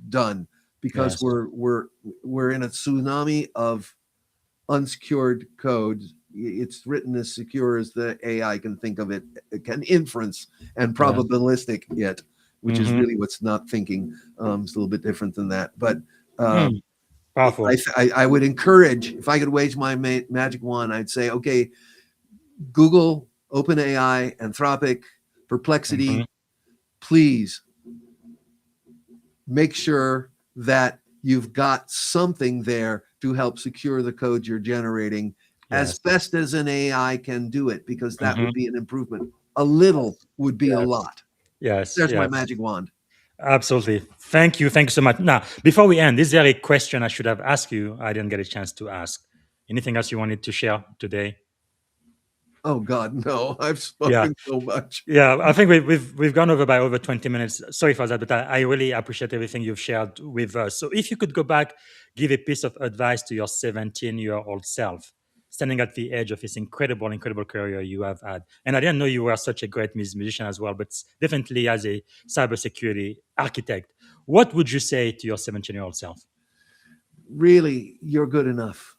done? Because we're in a tsunami of unsecured code. It's written as secure as the AI can think of it. It can inference and probabilistic it, which is really what's not thinking. It's a little bit different than that. But powerful. I would encourage, if I could wage my magic wand, I'd say, okay, Google, OpenAI, Anthropic, Perplexity, please make sure that you've got something there to help secure the code you're generating as best as an AI can do it, because that would be an improvement. A little would be a lot. There's my magic wand. Absolutely. Thank you. Thank you so much. Now, before we end, is there a question I should have asked you I didn't get a chance to ask? Anything else you wanted to share today? Oh God, no! I've spoken so much. Yeah, I think we've gone over by over 20 minutes. Sorry for that, but I really appreciate everything you've shared with us. So if you could go back, give a piece of advice to your 17-year-old self, standing at the edge of this incredible career you have had. And I didn't know you were such a great musician as well, but definitely as a cybersecurity architect, what would you say to your 17-year-old self? Really, you're good enough.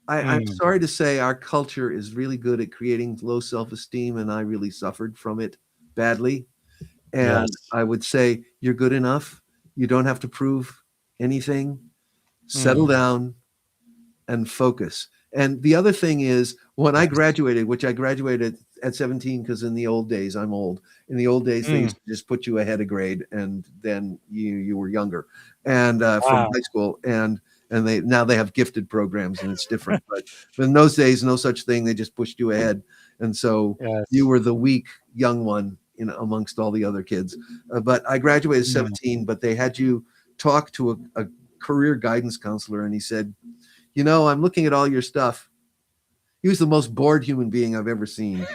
I'm sorry to say our culture is really good at creating low self-esteem, and I really suffered from it badly. And Yes. I would say, you're good enough. You don't have to prove anything. Settle Mm. down and focus. And the other thing is, when I Yes. graduated, which I graduated at 17, because in the old days, I'm old. In the old days, they Mm. used to just put you ahead of grade, and then you were younger, and from Wow. high school, and now they have gifted programs, and it's different. But in those days, no such thing. They just pushed you ahead, and so you Yes. were the weak young one amongst all the other kids. But I graduated at Mm. 17, but they had you talk to a career guidance counselor, and he said, I'm looking at all your stuff. He was the most bored human being I've ever seen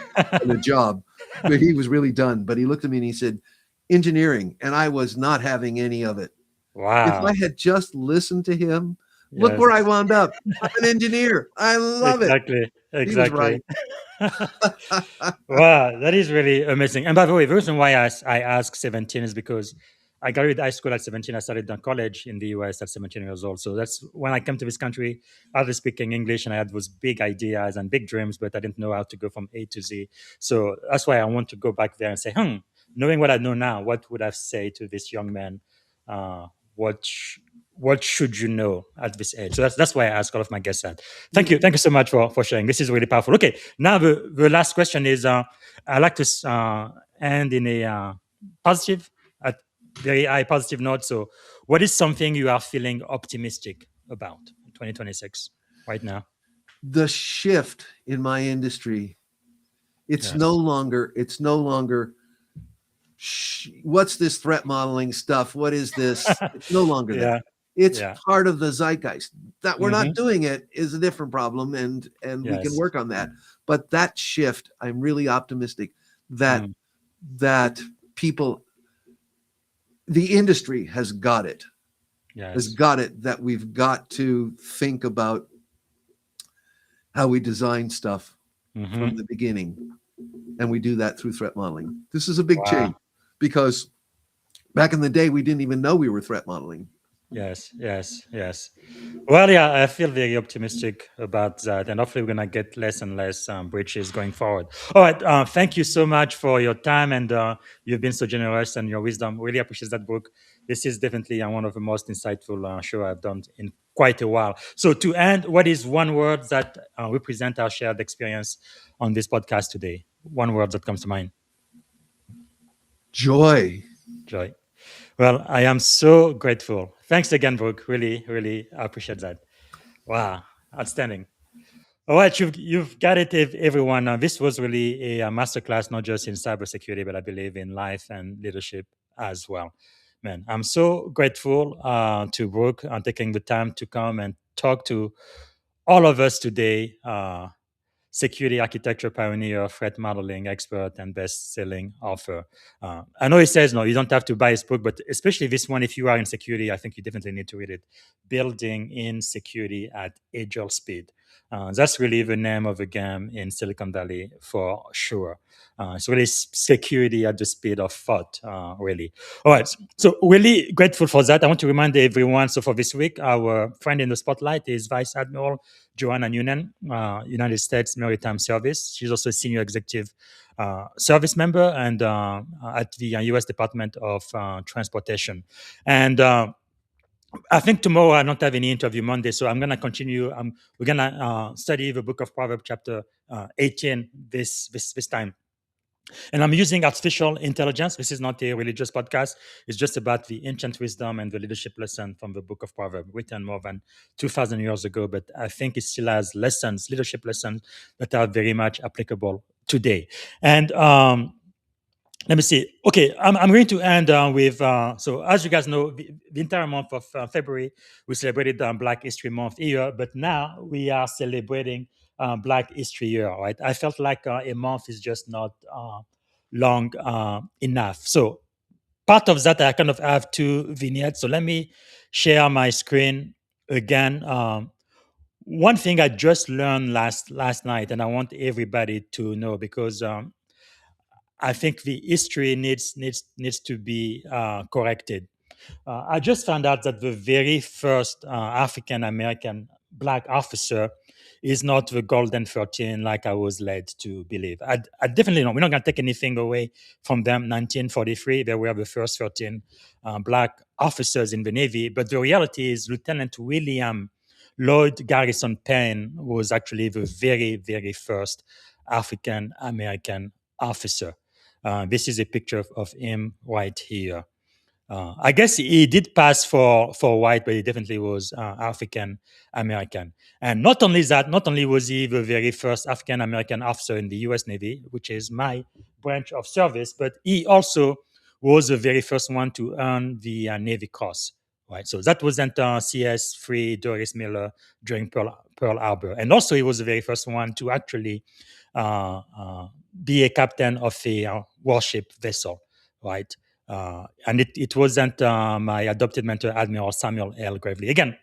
in a job, but he was really done. But he looked at me and he said, engineering. And I was not having any of it. If I Wow. had just listened to him, look Yes. where I wound up. I'm an engineer. I love it. Exactly. He was Exactly. right. Wow, that is really amazing. And by the way, the reason why I ask 17 is because I graduated high school at 17. I started on college in the US at 17 years old. So that's when I came to this country. I was speaking English and I had those big ideas and big dreams, but I didn't know how to go from A to Z. So that's why I want to go back there and say, knowing what I know now, what would I say to this young man? Uh, what sh- what should you know at this age? So that's why I ask all of my guests that. Thank you so much for sharing. This is really powerful. Okay, now the last question is I like to end in a positive, a very high positive note. So, what is something you are feeling optimistic about in 2026 right now? The shift in my industry, Yes. it's no longer what's this threat modeling stuff? What is this? It's no longer that. Yeah. It's Yeah. part of the zeitgeist. That we're not Hmm. doing it is a different problem, and we can Yes. work on that. But that shift, I'm really optimistic that Mm. that people, the industry has Yes. got it, that we've got to think about how we design stuff Hmm. from the beginning, and we do that through threat modeling. This is a big Wow. change, because back in the day, we didn't even know we were threat modeling. Yes, yes, yes. Well, yeah, I feel very optimistic about that, and hopefully, we're gonna get less and less breaches going forward. All right, thank you so much for your time, and you've been so generous and your wisdom. Really appreciate that book. This is definitely one of the most insightful show I've done in quite a while. So, to end, what is one word that represent our shared experience on this podcast today? One word that comes to mind. Joy. Joy. Well, I am so grateful. Thanks again, Brooke. Really, really appreciate that. Wow, outstanding. All right, you've got it, everyone. This was really a masterclass, not just in cybersecurity, but I believe in life and leadership as well. Man, I'm so grateful to Brooke taking the time to come and talk to all of us today. Security architecture pioneer, threat modeling expert, and best-selling author. I know he says no, you don't have to buy his book, but especially this one, if you are in security, I think you definitely need to read it. Building in Security at Agile Speed. That's really the name of the game in Silicon Valley for sure. It's really security at the speed of thought, really. All right. So, really grateful for that. I want to remind everyone. So, for this week, our friend in the spotlight is Vice Admiral Joanna Noonan, United States Maritime Service. She's also a senior executive service member and at the U.S. Department of Transportation. And I think tomorrow I don't have any interview Monday, so I'm gonna continue. We're gonna study the book of Proverbs, chapter 18, this time. And I'm using artificial intelligence. This is not a religious podcast. It's just about the ancient wisdom and the leadership lesson from the book of Proverbs, written more than 2,000 years ago. But I think it still has lessons, leadership lessons that are very much applicable today. And let me see. Okay, I'm going to end with so as you guys know, the entire month of February we celebrated Black History Month here, but now we are celebrating Black History Year. Right? I felt like a month is just not long enough. So part of that, I kind of have two vignettes. So let me share my screen again. One thing I just learned last night, and I want everybody to know because I think the history needs to be corrected. I just found out that the very first African American black officer is not the golden 13 like I was led to believe. I definitely know we're not going to take anything away from them. 1943, they were the first 13 Black officers in the Navy. But the reality is Lieutenant William Lloyd Garrison Payne was actually the very, very first African American officer. This is a picture of him right here. I guess he did pass for white, but he definitely was African American. And not only that, not only was he the very first African American officer in the U.S. Navy, which is my branch of service, but he also was the very first one to earn the Navy Cross. Right, so that wasn't CS Free Doris Miller during Pearl Harbor, and also he was the very first one to actually be a captain of a warship vessel. Right. And it wasn't my adopted mentor, Admiral Samuel L. Gravely. Again,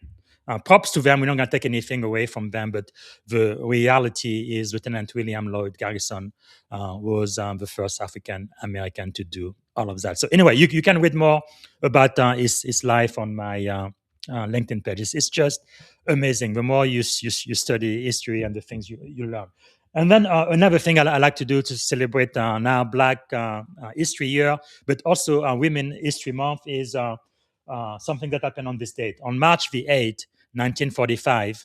props to them. We're not going to take anything away from them, but the reality is Lieutenant William Lloyd Garrison was the first African American to do all of that. So anyway, you can read more about his life on my LinkedIn page. It's just amazing. The more you study history and the things you learn. And then another thing I like to do to celebrate now Black History Year, but also Women History Month is something that happened on this date. On March the 8th, 1945,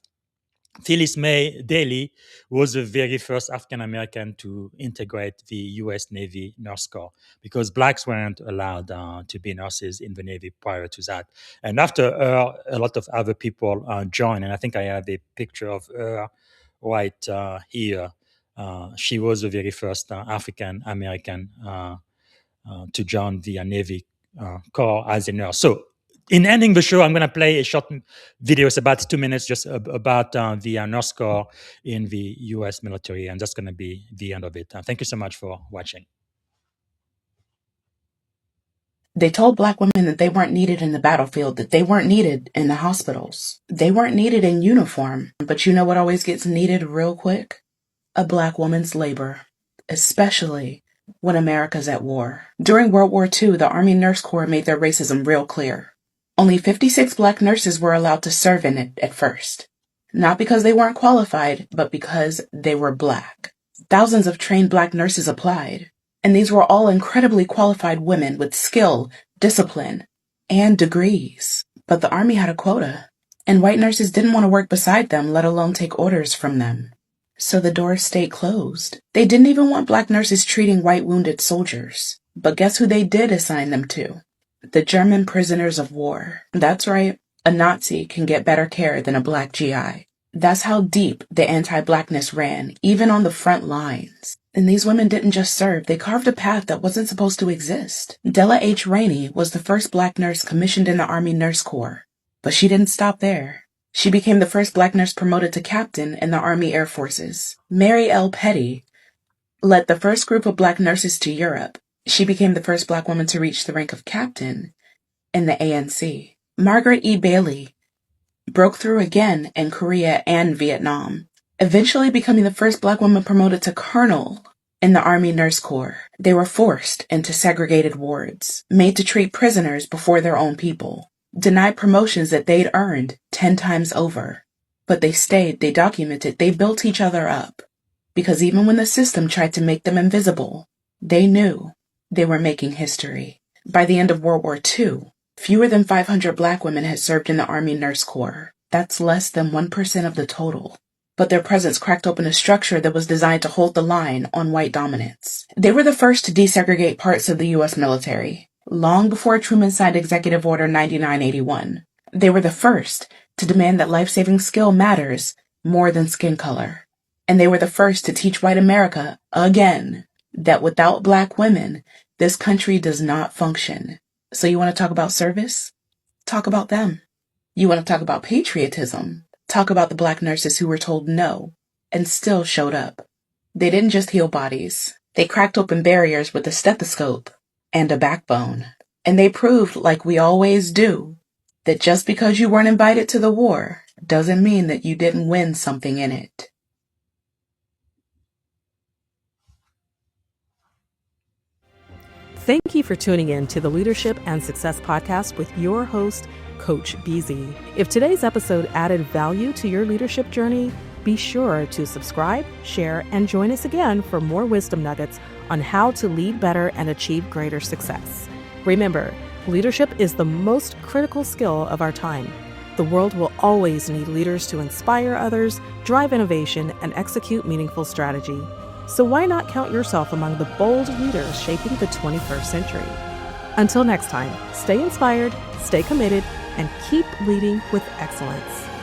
Phyllis May Daly was the very first African-American to integrate the U.S. Navy Nurse Corps because Blacks weren't allowed to be nurses in the Navy prior to that. And after her, a lot of other people joined, and I think I have a picture of her right here. She was the very first African American to join the Navy Corps as a nurse. So, in ending the show, I'm going to play a short video. It's about 2 minutes, just about the Nurse Corps in the U.S. military, and that's going to be the end of it. Thank you so much for watching. They told Black women that they weren't needed in the battlefield, that they weren't needed in the hospitals. They weren't needed in uniform. But you know what always gets needed real quick? A Black woman's labor, especially when America's at war. During World War II, the Army Nurse Corps made their racism real clear. Only 56 Black nurses were allowed to serve in it at first. Not because they weren't qualified, but because they were Black. Thousands of trained Black nurses applied. And these were all incredibly qualified women with skill, discipline, and degrees. But the Army had a quota, and white nurses didn't want to work beside them, let alone take orders from them. So the doors stayed closed. They didn't even want Black nurses treating white wounded soldiers. But guess who they did assign them to? The German prisoners of war. That's right, a Nazi can get better care than a Black GI. That's how deep the anti-Blackness ran, even on the front lines. And these women didn't just serve, they carved a path that wasn't supposed to exist. Della H. Rainey was the first Black nurse commissioned in the Army Nurse Corps. But she didn't stop there. She became the first Black nurse promoted to captain in the Army Air Forces. Mary L. Petty led the first group of Black nurses to Europe. She became the first Black woman to reach the rank of captain in the ANC. Margaret E. Bailey broke through again in Korea and Vietnam, eventually becoming the first Black woman promoted to colonel in the Army Nurse Corps. They were forced into segregated wards, made to treat prisoners before their own people, denied promotions that they'd earned 10 times over. But they stayed, they documented, they built each other up. Because even when the system tried to make them invisible, they knew they were making history. By the end of World War II, fewer than 500 Black women had served in the Army Nurse Corps. That's less than 1% of the total. But their presence cracked open a structure that was designed to hold the line on white dominance. They were the first to desegregate parts of the U.S. military, long before Truman signed Executive Order 9981. They were the first to demand that life-saving skill matters more than skin color. And they were the first to teach white America, again, that without Black women, this country does not function. So you want to talk about service? Talk about them. You want to talk about patriotism? Talk about the Black nurses who were told no and still showed up. They didn't just heal bodies. They cracked open barriers with a stethoscope and a backbone. And they proved, like we always do, that just because you weren't invited to the war doesn't mean that you didn't win something in it. Thank you for tuning in to the Leadership and Success Podcast with your host, Coach BZ. If today's episode added value to your leadership journey, Be sure to subscribe, share, and join us again for more wisdom nuggets on how to lead better and achieve greater success. Remember, leadership is the most critical skill of our time. The world will always need leaders to inspire others, drive innovation, and execute meaningful strategy. So why not count yourself among the bold leaders shaping the 21st century? Until next time, stay inspired, stay committed, and keep leading with excellence.